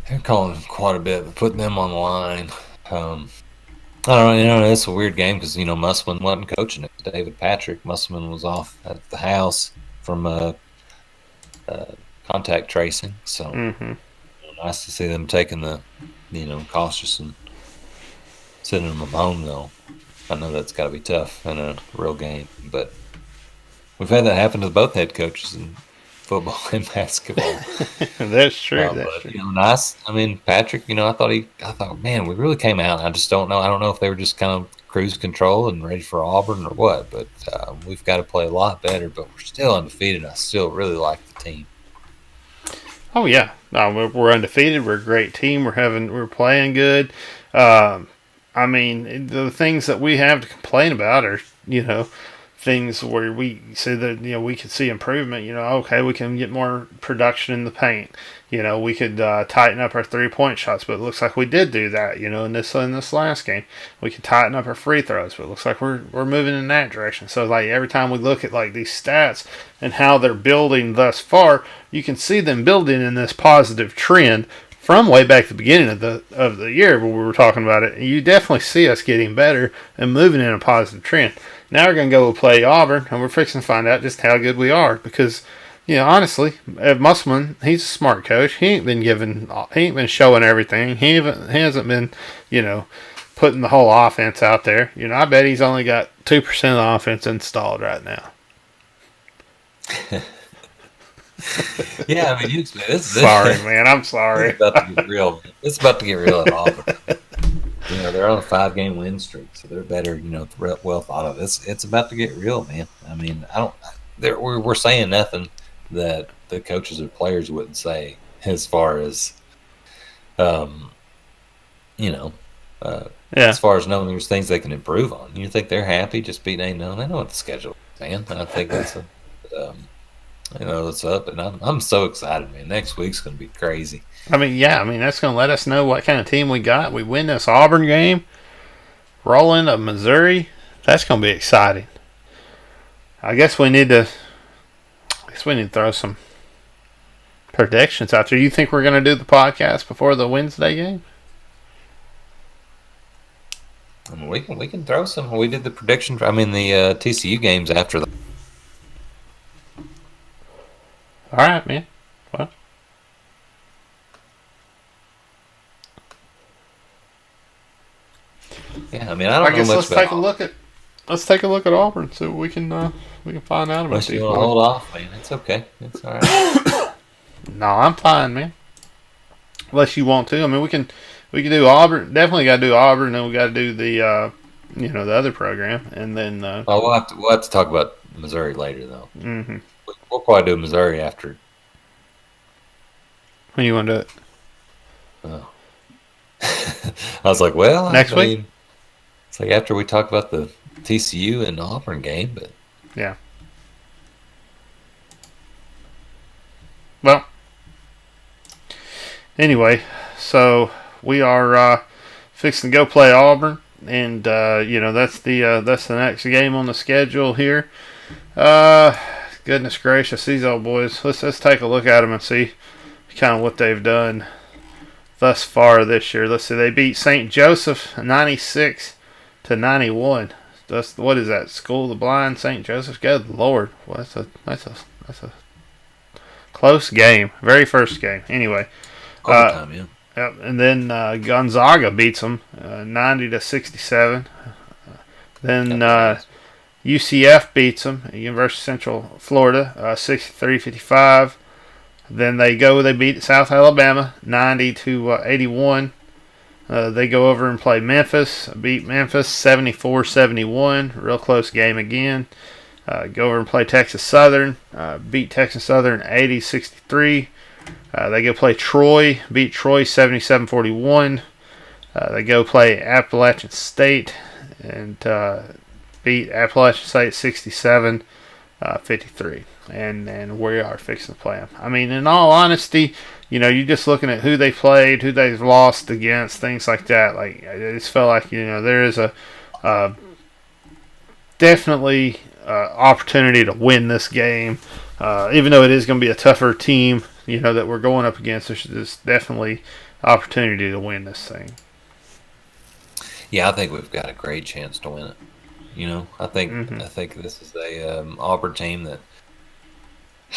they're calling quite a bit, but putting them on the line. I don't know, it's a weird game because, Musselman wasn't coaching it. David Patrick. Musselman was off at the house from contact tracing. So nice to see them taking the cautious and sending them home, though. I know that's got to be tough in a real game, but we've had that happen to both head coaches in football and basketball. That's true. That's true. Nice. I mean, Patrick. I thought, man, we really came out. I just don't know. I don't know if they were just kind of cruise control and ready for Auburn or what. But we've got to play a lot better. But we're still undefeated. I still really like the team. Oh yeah, we're undefeated. We're a great team. We're playing good. I mean, the things that we have to complain about are things where we see that we could see improvement. Okay, we can get more production in the paint. We could tighten up our 3-point shots, but it looks like we did do that. In this last game, we could tighten up our free throws, but it looks like we're moving in that direction. So like every time we look at like these stats and how they're building thus far, you can see them building in this positive trend from way back at the beginning of the year when we were talking about it. You definitely see us getting better and moving in a positive trend. Now we're going to go play Auburn, and we're fixing to find out just how good we are because, honestly, Musselman, he's a smart coach. He ain't been showing everything. He hasn't been, putting the whole offense out there. I bet he's only got 2% of the offense installed right now. Yeah, I mean, sorry, man. I'm sorry. It's about to get real. It's about to get real at Auburn. They're on a 5-game win streak, so they're better. Well thought of. It's about to get real, man. I mean, we're saying nothing that the coaches or players wouldn't say as far as, as far as knowing there's things they can improve on. You think they're happy just beating A-No? They know what the schedule is, man. And I think that's what's up, and I'm so excited, man. Next week's going to be crazy. I mean, that's going to let us know what kind of team we got. We win this Auburn game, roll into Missouri. That's going to be exciting. I guess we need to throw some predictions out there. You think we're going to do the podcast before the Wednesday game? I mean, we can throw some. We did the prediction. I mean, the TCU games after the. All right, man. Well, yeah. I mean, I don't know much let's about. take a look at. let's take a look at Auburn. See what we can find out about Unless these you want to boys. hold off, man. It's okay. It's all right. No, I'm fine, man. Unless you want to, I mean, we can do Auburn. Definitely got to do Auburn, and then we got to do the the other program, and then Oh, we'll have to talk about Missouri later, though. mm-hmm. We'll probably do Missouri after. When you want to do it? Oh. I was like, well, Next week? It's like after we talk about the TCU and Auburn game, but Yeah. Well, anyway, so we are fixing to go play Auburn, and that's the next game on the schedule here. Goodness gracious, these old boys. Let's take a look at them and see kind of what they've done thus far this year. Let's see, they beat St. Joseph 96-91. What is that? School of the Blind, St. Joseph. Good Lord, well, that's a close game. Very first game. Anyway, overtime, yeah. yep. And then Gonzaga beats them 90-67. Then UCF beats them, University of Central Florida, 63-55. Then they beat South Alabama 90-81. They go over and play Memphis, beat Memphis 74-71, real close game again. Go over and play Texas Southern, beat Texas Southern 80-63. They go play Troy, beat Troy 77-41. They go play Appalachian State and beat Appalachian State 67-53. And we are fixing to play them. I mean, in all honesty, you're just looking at who they played, who they've lost against, things like that. Like, I just felt like, there is a definitely opportunity to win this game. Even though it is going to be a tougher team, that we're going up against, there's definitely opportunity to win this thing. Yeah, I think we've got a great chance to win it. I think this is a Auburn team that,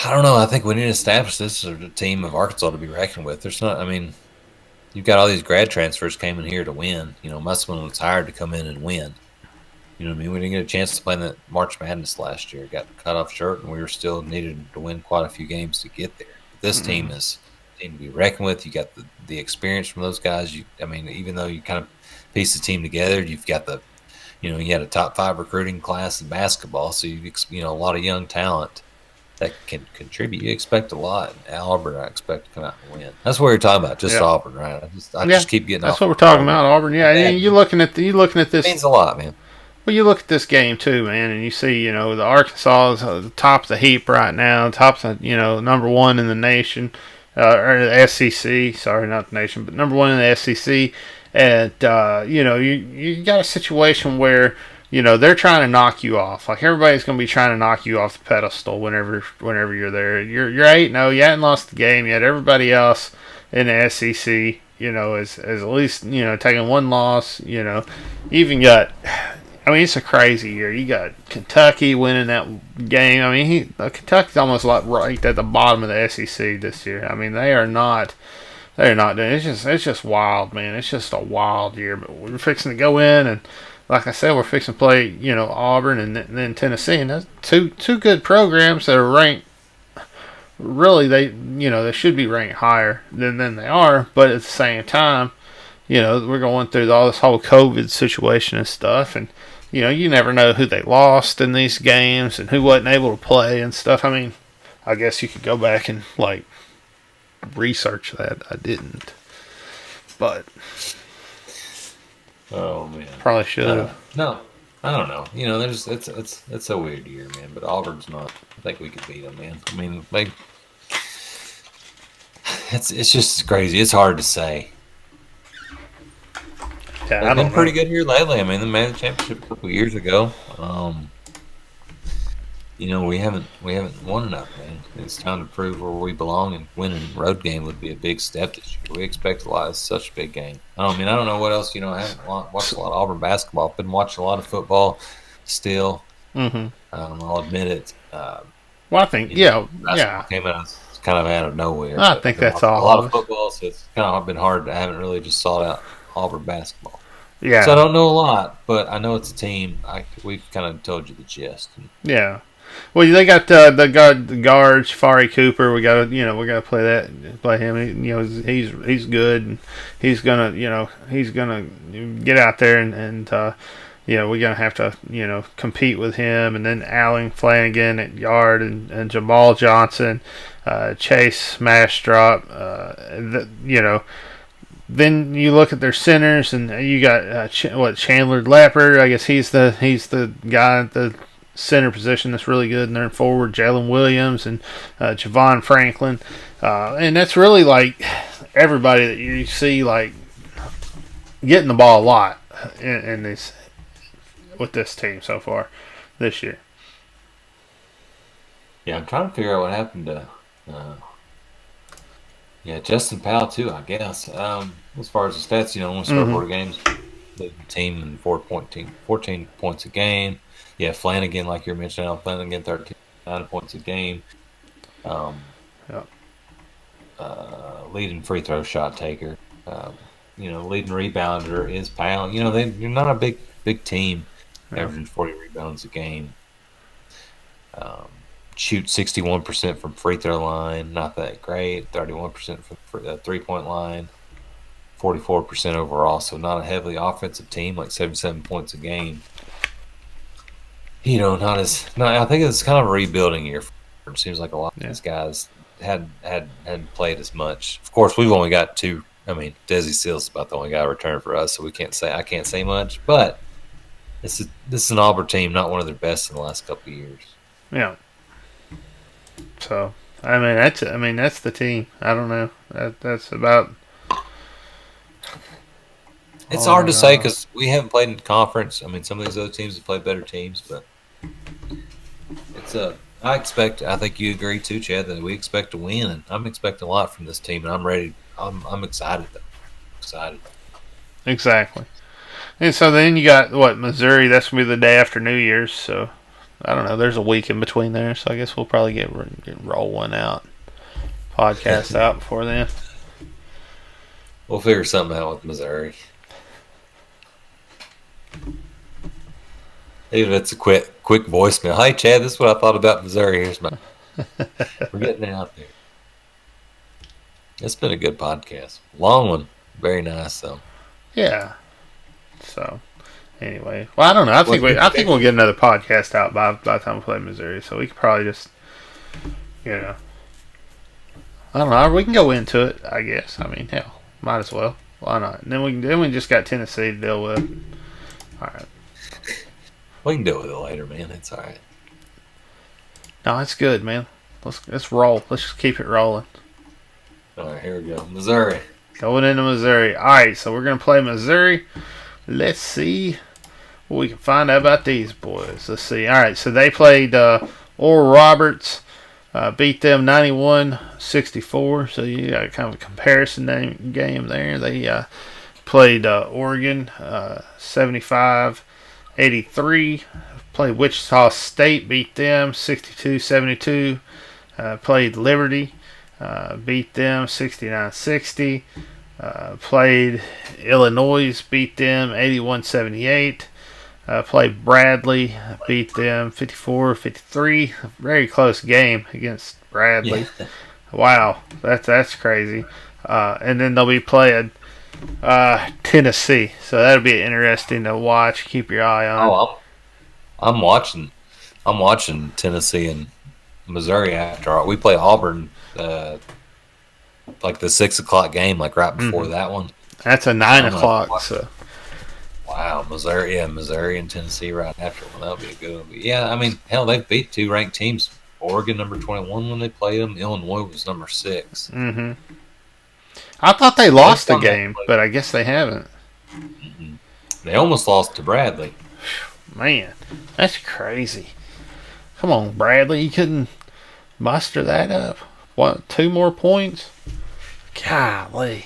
I don't know. I think we need to establish this as a team of Arkansas to be reckoned with. There's not. I mean, you've got all these grad transfers came in here to win. Musselman was hired to come in and win. You know what I mean? We didn't get a chance to play in that March Madness last year. Got cut off short, and we were still needed to win quite a few games to get there. But this team is a team to be reckoned with. You got the experience from those guys. Even though you kind of piece the team together, you've got you had a top 5 recruiting class in basketball, so you a lot of young talent that can contribute. You expect a lot. Auburn, I expect to come out and win. That's what you're talking about, just Auburn, right? I just keep getting. That's what we're talking about, Auburn. Yeah, and you're looking at this. It means a lot, man. Well, you look at this game too, man, and you see, the Arkansas is the top of the heap right now, top of number 1 in the nation, or the SEC. Sorry, not the nation, but number 1 in the SEC. And you got a situation where they're trying to knock you off. Like, everybody's going to be trying to knock you off the pedestal whenever you're there. You're 8-0. You hadn't lost the game yet. Everybody else in the SEC, is at least taking one loss. Even got. I mean, it's a crazy year. You got Kentucky winning that game. I mean, Kentucky's almost like right at the bottom of the SEC this year. I mean, they're not doing. It's just wild, man. It's just a wild year. But we're fixing to go in, and like I said, we're fixing to play Auburn and then Tennessee, and that's two good programs that are ranked. Really, they should be ranked higher than they are. But at the same time, we're going through all this whole COVID situation and stuff, and you never know who they lost in these games and who wasn't able to play and stuff. I mean, I guess you could go back and research that. I didn't, but oh man, probably should have. No, I don't know. It's a weird year, man. But Auburn's not. I think we could beat them, man. I mean, it's just crazy. It's hard to say. Yeah, They've been pretty good here lately. I mean, they made the championship a couple of years ago. We haven't won enough, man. It's time to prove where we belong, and winning a road game would be a big step this year. We expect a lot. It's such a big game. I don't know what else. I haven't watched a lot of Auburn basketball. I've been watching a lot of football still. Mm-hmm. I'll admit it. Well, I think, yeah. Came kind of out of nowhere. I think that's all. A lot of football, so it's kind of been hard. I haven't really just sought out Auburn basketball. So I Yeah, don't know a lot, but I know it's a team. We've kind of told you the gist. yeah. Well, they got the guard Shafari Cooper. We gotta play him. He's good. And he's gonna get out there and we're gonna have to compete with him. And then Allen Flanagan at guard and Jamal Johnson, Chase Mastrop. Then you look at their centers, and you got Chandler Lapper. I guess he's the guy at the center position that's really good, and they're forward Jalen Williams and Javon Franklin, and that's really like everybody that you see like getting the ball a lot in this with this team so far this year. Yeah, I'm trying to figure out what happened to. Justin Powell too, I guess. As far as the stats, only scored 4 games. The team in 14 points a game. Yeah, Flanagan, like you're mentioning, Flanagan 9 points a game. Yeah. Leading free throw shot taker. Leading rebounder is Powell. You're not a big team, averaging 40 rebounds a game. Shoot 61% from free throw line, not that great. 31% from the 3-point line. 44% overall, so not a heavily offensive team, like 77 points a game. I think it's kind of a rebuilding year. It seems like a lot of these guys hadn't played as much. Of course, we've only got 2. I mean, Desi Seals is about the only guy returned for us, so I can't say much. But this is an Auburn team, not one of their best in the last couple of years. Yeah. So that's the team. I don't know. That's about. It's hard to say because we haven't played in conference. I mean, some of these other teams have played better teams, but I think you agree too, Chad, that we expect to win, and I'm expecting a lot from this team, and I'm ready. I'm excited though. Excited. Exactly. And so then you got Missouri. That's gonna be the day after New Year's. So I don't know. There's a week in between there, so I guess we'll probably roll one out, podcast out before then. We'll figure something out with Missouri. Even if it's a quick voicemail. Hey, Chad, this is what I thought about Missouri. We're getting out there. It's been a good podcast. Long one. Very nice, though. Yeah. So, anyway. Well, I don't know. I think we'll get another podcast out by the time we play Missouri. So we could probably just, I don't know. We can go into it, I guess. I mean, hell, might as well. Why not? And then we just got Tennessee to deal with. All right. We can deal with it later, man. It's all right. No, it's good, man. Let's roll. Let's just keep it rolling. All right, here we go. Missouri. Going into Missouri. All right, so we're going to play Missouri. Let's see what we can find out about these boys. Let's see. All right, so they played Oral Roberts, beat them 91-64. So you got kind of a comparison game there. They played Oregon 75-83. Played Wichita State, beat them 62-72. Played Liberty, beat them 69-60. Played Illinois, beat them 81-78. Played Bradley, beat them 54-53. Very close game against Bradley. Yeah. Wow, that's crazy. And then they'll be playing Tennessee, so that'll be interesting to watch. Keep your eye on. Oh, I'm watching Tennessee and Missouri after we play Auburn, like the 6:00 game, like right before that one. That's a 9:00. So. Wow, Missouri and Tennessee right after one. That'll be a good one. But yeah, I mean, hell, they've beat 2 ranked teams. Oregon number 21 when they played them. Illinois was number 6. Mm-hmm. I thought they lost the game, but I guess they haven't. Mm-hmm. They almost lost to Bradley. Man, that's crazy. Come on, Bradley. You couldn't muster that up. What, 2 more points? Golly.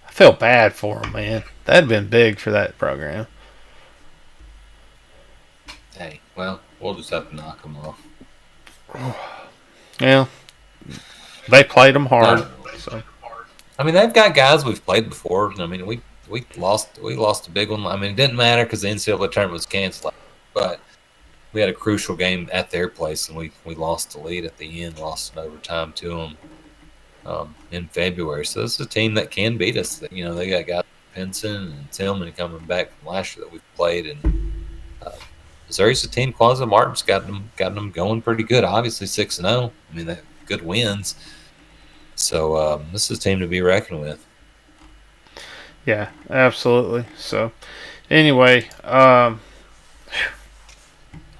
I feel bad for them, man. That'd been big for that program. Hey, well, we'll just have to knock them off. Yeah. They played them hard. So. I mean, they've got guys we've played before. I mean, we we lost a big one. I mean, it didn't matter because the NCAA tournament was canceled, but we had a crucial game at their place, and we lost the lead at the end, lost in overtime to them in February. So this is a team that can beat us. They got guys Pinson and Tillman coming back from last year that we've played, and Missouri's a team. Quasi Martin's got them going pretty good. Obviously 6-0. I mean, they have good wins. So this is a team to be reckoned with. Yeah, absolutely. So anyway, I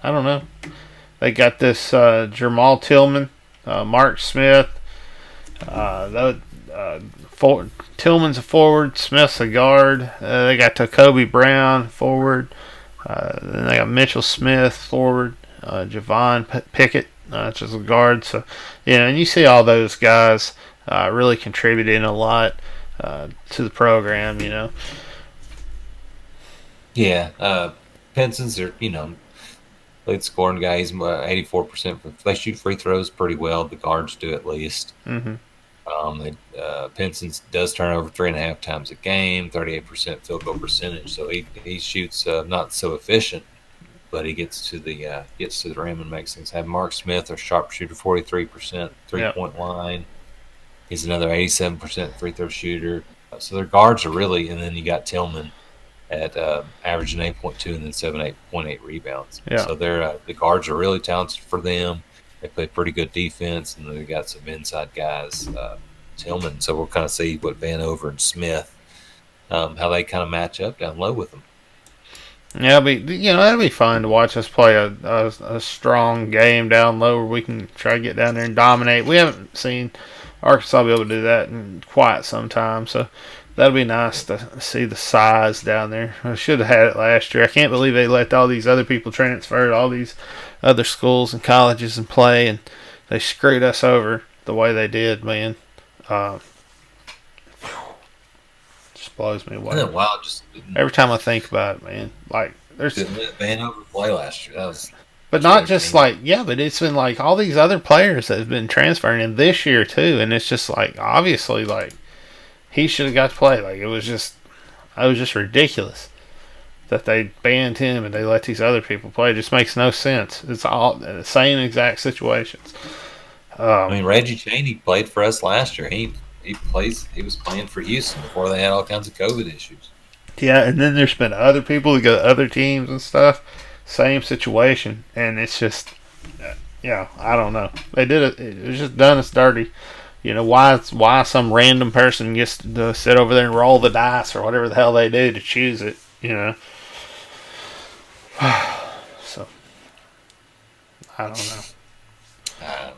don't know. They got this Jamal Tillman, Mark Smith. Tillman's a forward, Smith's a guard. They got Tacoby Brown forward. Then they got Mitchell Smith forward, Javon Pickett, just a guard. So and you see all those guys really contributing a lot to the program. Yeah, Penson's are lead scoring guy. He's 84%. They shoot free throws pretty well. The guards do at least. Mm-hmm. Pinson does turn over 3.5 times a game, 38% field goal percentage. So he shoots not so efficient, but he gets to the rim and makes things happen. Mark Smith, a sharpshooter, 43% 3-point line. He's another 87% free throw shooter. So their guards are really, and then you got Tillman at averaging 8.2 and then 8.8 rebounds. Yeah. So the guards are really talented for them. They play pretty good defense, and they got some inside guys, Tillman. So we'll kind of see what Vanover and Smith, how they kind of match up down low with them. Yeah, that'll be fun to watch us play a strong game down low where we can try to get down there and dominate. We haven't seen Arkansas be able to do that in quite some time, so that'll be nice to see the size down there. I should have had it last year. I can't believe they let all these other people transfer to all these other schools and colleges and play, and they screwed us over the way they did, man. Just blows me away. Wow, every time I think about it, man. Like didn't let Vanover play last year. That was. But not just but it's been like all these other players that have been transferring in this year too, and it's just like obviously like he should have got to play. Like it was just ridiculous that they banned him and they let these other people play. It just makes no sense. It's all the same exact situations. Reggie Chaney played for us last year. He was playing for Houston before they had all kinds of COVID issues. Yeah, and then there's been other people who go to other teams and stuff. Same situation, and it's just, I don't know. They did it. It was just done us dirty. Why some random person gets to sit over there and roll the dice or whatever the hell they do to choose it. So I don't know.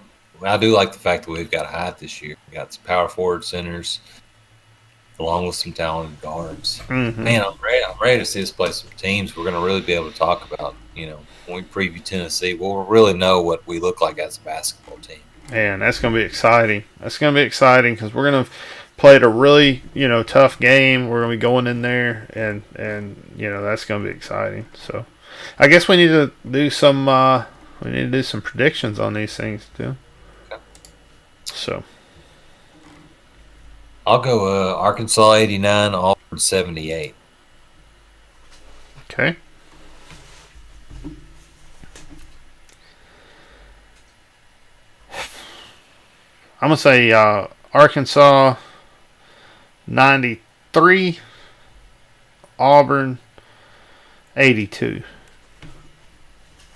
I do like the fact that we've got height this year. We got some power forward centers, along with some talented guards. Mm-hmm. Man, I'm ready to see us play some teams we're going to really be able to talk about. When we preview Tennessee, we'll really know what we look like as a basketball team. Man, that's going to be exciting. That's going to be exciting because we're going to play a really, tough game. We're going to be going in there, and that's going to be exciting. So, I guess we need to do some predictions on these things too. Okay. So. I'll go Arkansas 89, Auburn 78. Okay. I'm going to say Arkansas 93, Auburn 82.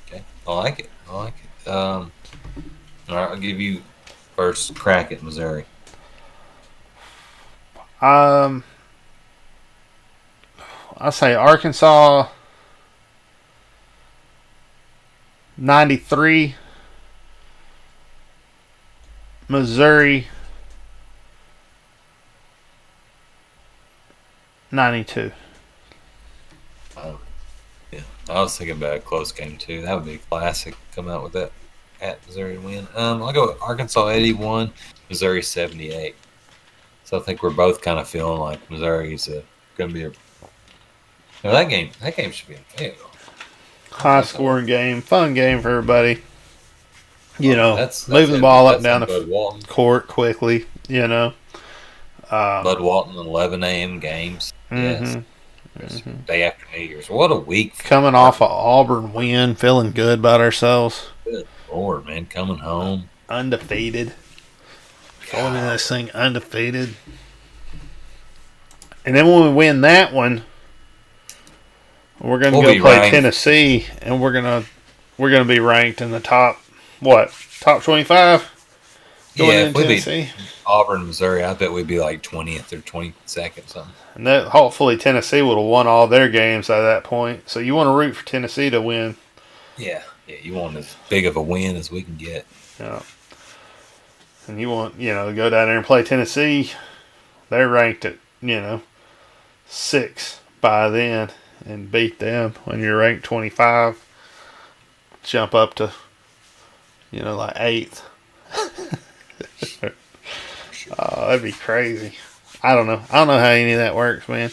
Okay. I like it. All right, I'll give you first crack at Missouri. I'll say Arkansas 93, Missouri 92. Yeah, I was thinking about a close game too. That would be a classic. Come out with that at Missouri win. I'll go with Arkansas 81, Missouri 78. So I think we're both kind of feeling like Missouri's going to be that game should be a high scoring game, fun game for everybody. That's moving the ball up and down the court quickly. Bud Walton 11 a.m. games. Yes. Mm-hmm. Day after New Year's. What a week. Coming off a Auburn win, feeling good about ourselves. Good Lord, man. Coming home. Undefeated. Going into this thing undefeated. And then when we win that one, we're gonna go play ranked. Tennessee, and we're gonna be ranked in the top 25 going Yeah, into if we beat Tennessee. Auburn, Missouri, I bet we'd be like 20th or 22nd, something. And that hopefully Tennessee would have won all their games at that point. So you want to root for Tennessee to win. Yeah, you want as big of a win as we can get. Yeah. And you want, to go down there and play Tennessee. They're ranked at, 6 by then, and beat them when you're ranked 25. Jump up to, like 8th. Oh, that'd be crazy. I don't know how any of that works, man.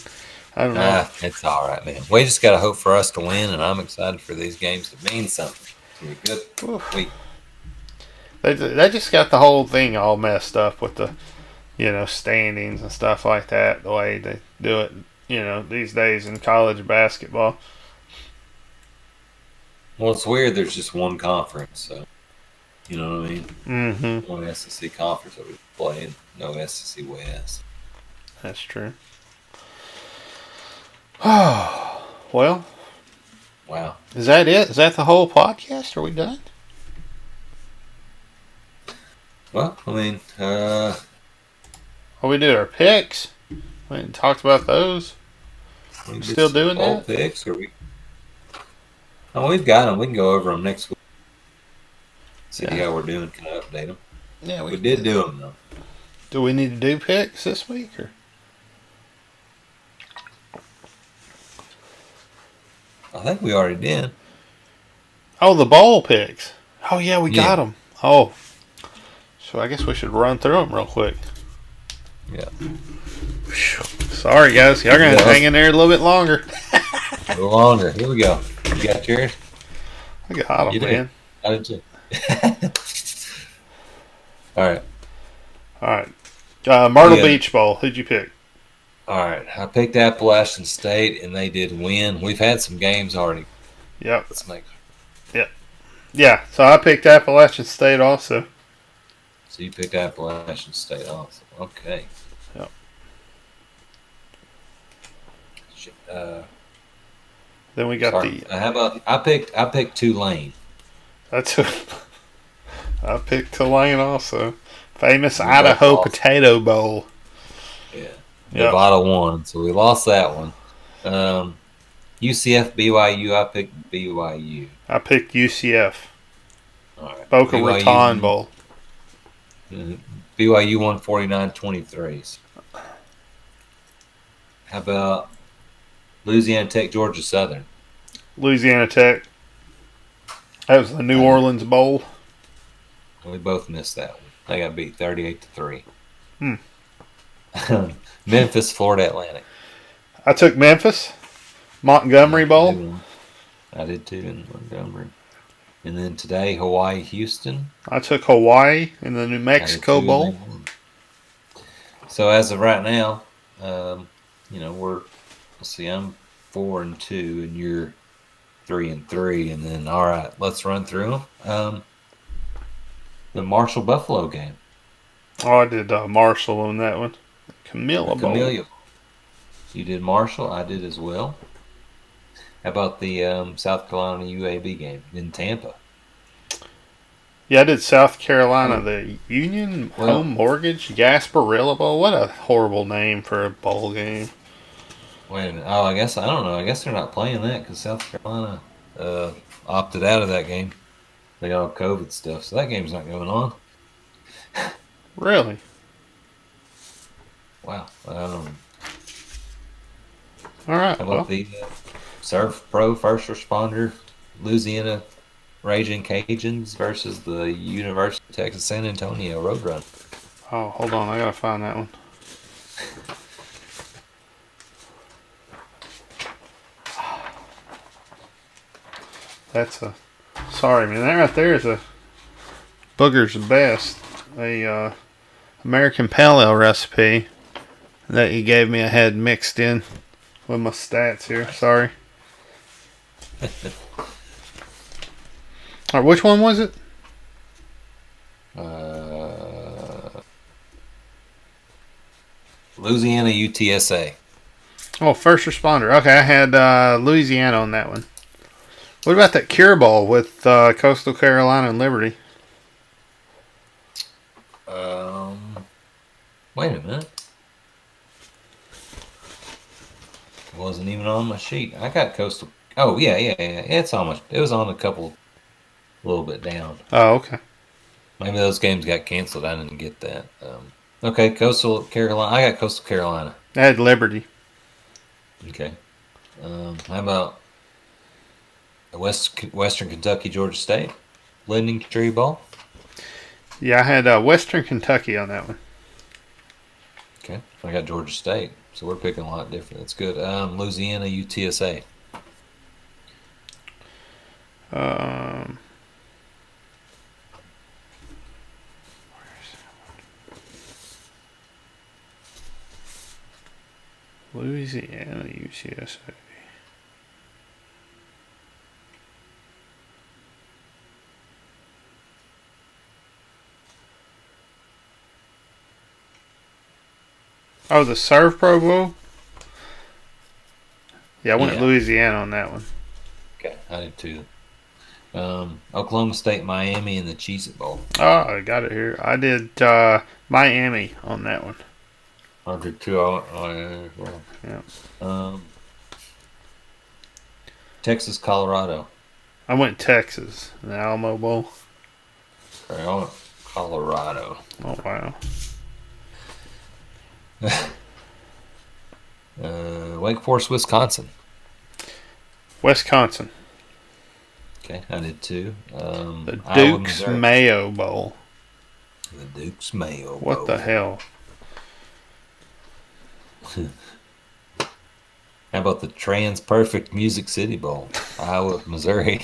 I don't know. It's all right, man. We just got to hope for us to win, and I'm excited for these games to mean something. It's a good week. They just got the whole thing all messed up with the, standings and stuff like that, the way they do it, these days in college basketball. Well, it's weird there's just one conference, so, you know what I mean? Mm-hmm. One SEC conference that we play, and no SEC West. That's true. Oh, well. Wow. Is that it? Is that the whole podcast? Are we done? Well, I mean, We did our picks. We talked about those. we Still doing that? Picks, or Oh, we've got them. We can go over them next week. See how we're doing. Can I update them? Yeah, we did do them, though. Do we need to do picks this week? Or? I think we already did. Oh, the bowl picks. Oh, yeah, we got them. Oh. So I guess we should run through them real quick. Yeah. Sorry, guys. Y'all going to hang in there a little bit longer. A little longer. Here we go. You got yours? I got them, man. I did too. All right. Myrtle Beach Bowl. Who'd you pick? All right. I picked Appalachian State, and they did win. We've had some games already. Yep. Let's make. Yep. Yeah. So I picked Appalachian State also. So you picked Appalachian State also. Okay. Yep. Then we got How about I picked Tulane. That's who I picked Tulane also. Famous Idaho Potato Bowl. Yeah. Nevada won, so we lost that one. UCF BYU, I picked BYU. I picked UCF. All right. Boca Raton Bowl. BYU won 49-23. How about Louisiana Tech, Georgia Southern? Louisiana Tech. That was the New Orleans Bowl. We both missed that one. They got beat 38-3. Hmm. Memphis, Florida Atlantic. I took Memphis. Montgomery Bowl. I did too in Montgomery. And then today, Hawaii, Houston. I took Hawaii in the New Mexico Bowl. So as of right now, let's see, I'm 4-2 and you're 3-3. And then, all right, let's run through them. The Marshall Buffalo game. Oh, I did Marshall on that one. Camellia Bowl. You did Marshall. I did as well. How about the South Carolina UAB game in Tampa? Yeah, I did South Carolina. The Union Home Mortgage Gasparilla Bowl. What a horrible name for a bowl game. Wait a minute. Oh, I don't know. I guess they're not playing that because South Carolina opted out of that game. They got all COVID stuff, so that game's not going on. Really? Wow. All right. How about the Surf Pro First Responder Louisiana Raging Cajuns versus the University of Texas San Antonio Roadrunner? Oh, hold on. I got to find that one. Sorry, man. That right there is a Booger's Best. American Pale Ale recipe that you gave me. I had mixed in with my stats here. Sorry. All right, which one was it? Louisiana UTSA. Oh, first responder. Okay, I had Louisiana on that one. What about that Cure Bowl with Coastal Carolina and Liberty? Wait a minute. It wasn't even on my sheet. I got Coastal. Oh yeah. It's on my. It was on a little bit down. Oh, okay. Maybe those games got canceled. I didn't get that. Okay, Coastal Carolina. I got Coastal Carolina. I had Liberty. Okay. How about Western Kentucky, Georgia State? Lending Tree Bowl? Yeah, I had Western Kentucky on that one. Okay. I got Georgia State. So we're picking a lot different. That's good. Louisiana, UTSA. Louisiana, UCSA. Oh, the Serve Pro Bowl? Yeah, I went Louisiana on that one. Okay, I did too. Oklahoma State, Miami, and the Cheez-It Bowl. Oh, I got it here. I did Miami on that one. I did too. Yeah. Texas, Colorado. I went Texas, the Alamo Bowl. Okay, I went Colorado. Oh, wow. Wake Forest, Wisconsin. Wisconsin. Okay, I did too. The Iowa, Duke's Missouri. Mayo Bowl. The Duke's Mayo Bowl. What the hell? How about the Trans Perfect Music City Bowl? Iowa, Missouri.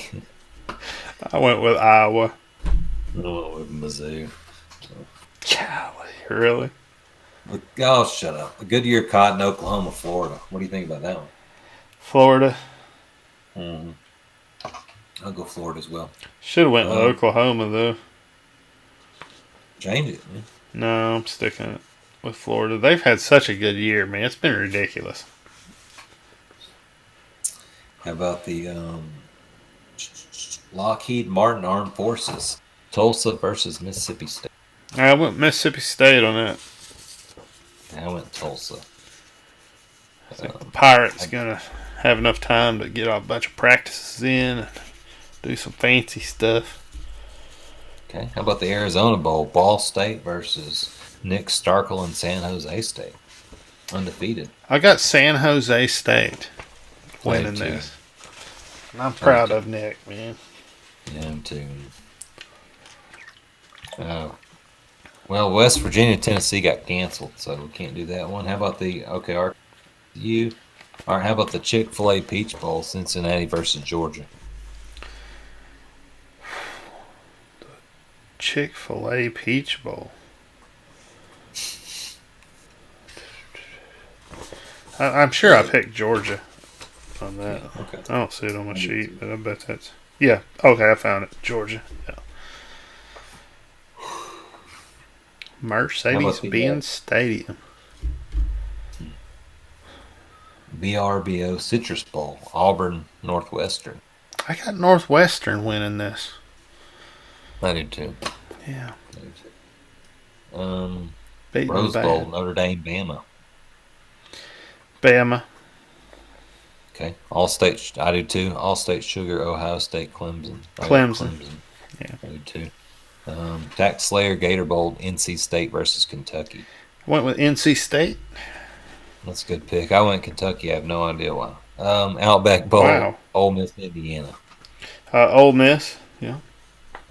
I went with Iowa. I went with Mizzou. Golly, really? Oh, shut up. A Goodyear Cotton, Oklahoma, Florida. What do you think about that one? Florida. Mm-hmm. I'll go Florida as well. Should have went with Oklahoma, though. Change it, man. No, I'm sticking it with Florida. They've had such a good year, man. It's been ridiculous. How about the Lockheed Martin Armed Forces? Tulsa versus Mississippi State. I went Mississippi State on that. I went Tulsa. I think the Pirates going to have enough time to get a bunch of practices in and do some fancy stuff. Okay. How about the Arizona Bowl? Ball State versus Nick Starkel and San Jose State. Undefeated. I got San Jose State winning this. And I'm proud of Nick, man. Yeah, I'm too. Well, West Virginia, Tennessee got canceled, so we can't do that one. How about how about the Chick-fil-A Peach Bowl, Cincinnati versus Georgia? Chick-fil-A Peach Bowl. I'm sure I picked Georgia on that. Yeah, okay. I don't see it on my sheet, but I bet that's... Yeah, okay, I found it. Georgia. Yeah. Mercedes-Benz Stadium. BRBO Citrus Bowl, Auburn, Northwestern. I got Northwestern winning this. I did too. Yeah. Rose Bowl, Notre Dame, Bama. Bama. Okay. All State, I do too. All State Sugar, Ohio State, Clemson. Clemson. Yeah. I do too. Tax Slayer, Gator Bowl, NC State versus Kentucky. Went with NC State. That's a good pick. I went Kentucky. I have no idea why. Outback Bowl, Ole Miss, Indiana. Ole Miss. Yeah.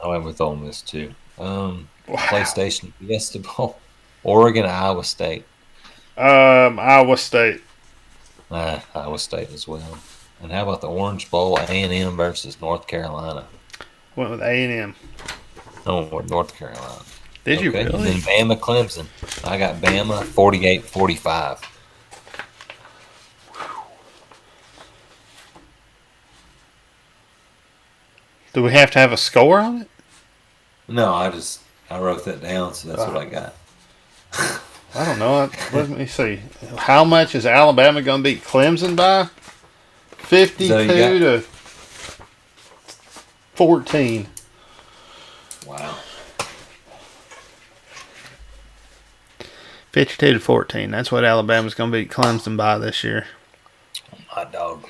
I went with Ole Miss too. PlayStation Fiesta Bowl, Oregon, Iowa State. Iowa State. Iowa State as well. And how about the Orange Bowl, A&M versus North Carolina? Went with A&M. I went with North Carolina. Did you really? And then Bama, Clemson. I got Bama 48-45. Do we have to have a score on it? No, I wrote that down, so that's what I got. I don't know. Let me see. How much is Alabama going to beat Clemson by? 52 to 14. Wow. 52 to 14. That's what Alabama's going to beat Clemson by this year. Hot dog.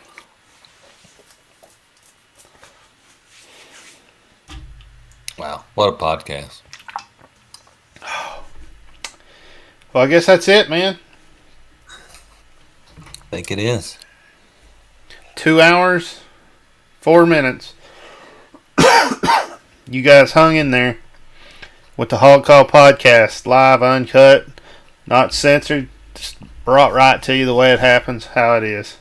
Wow, what a podcast. Well, I guess that's it, man. I think it is. 2 hours, 4 minutes. You guys hung in there with the Hog Call Podcast, live, uncut, not censored, just brought right to you the way it happens, how it is.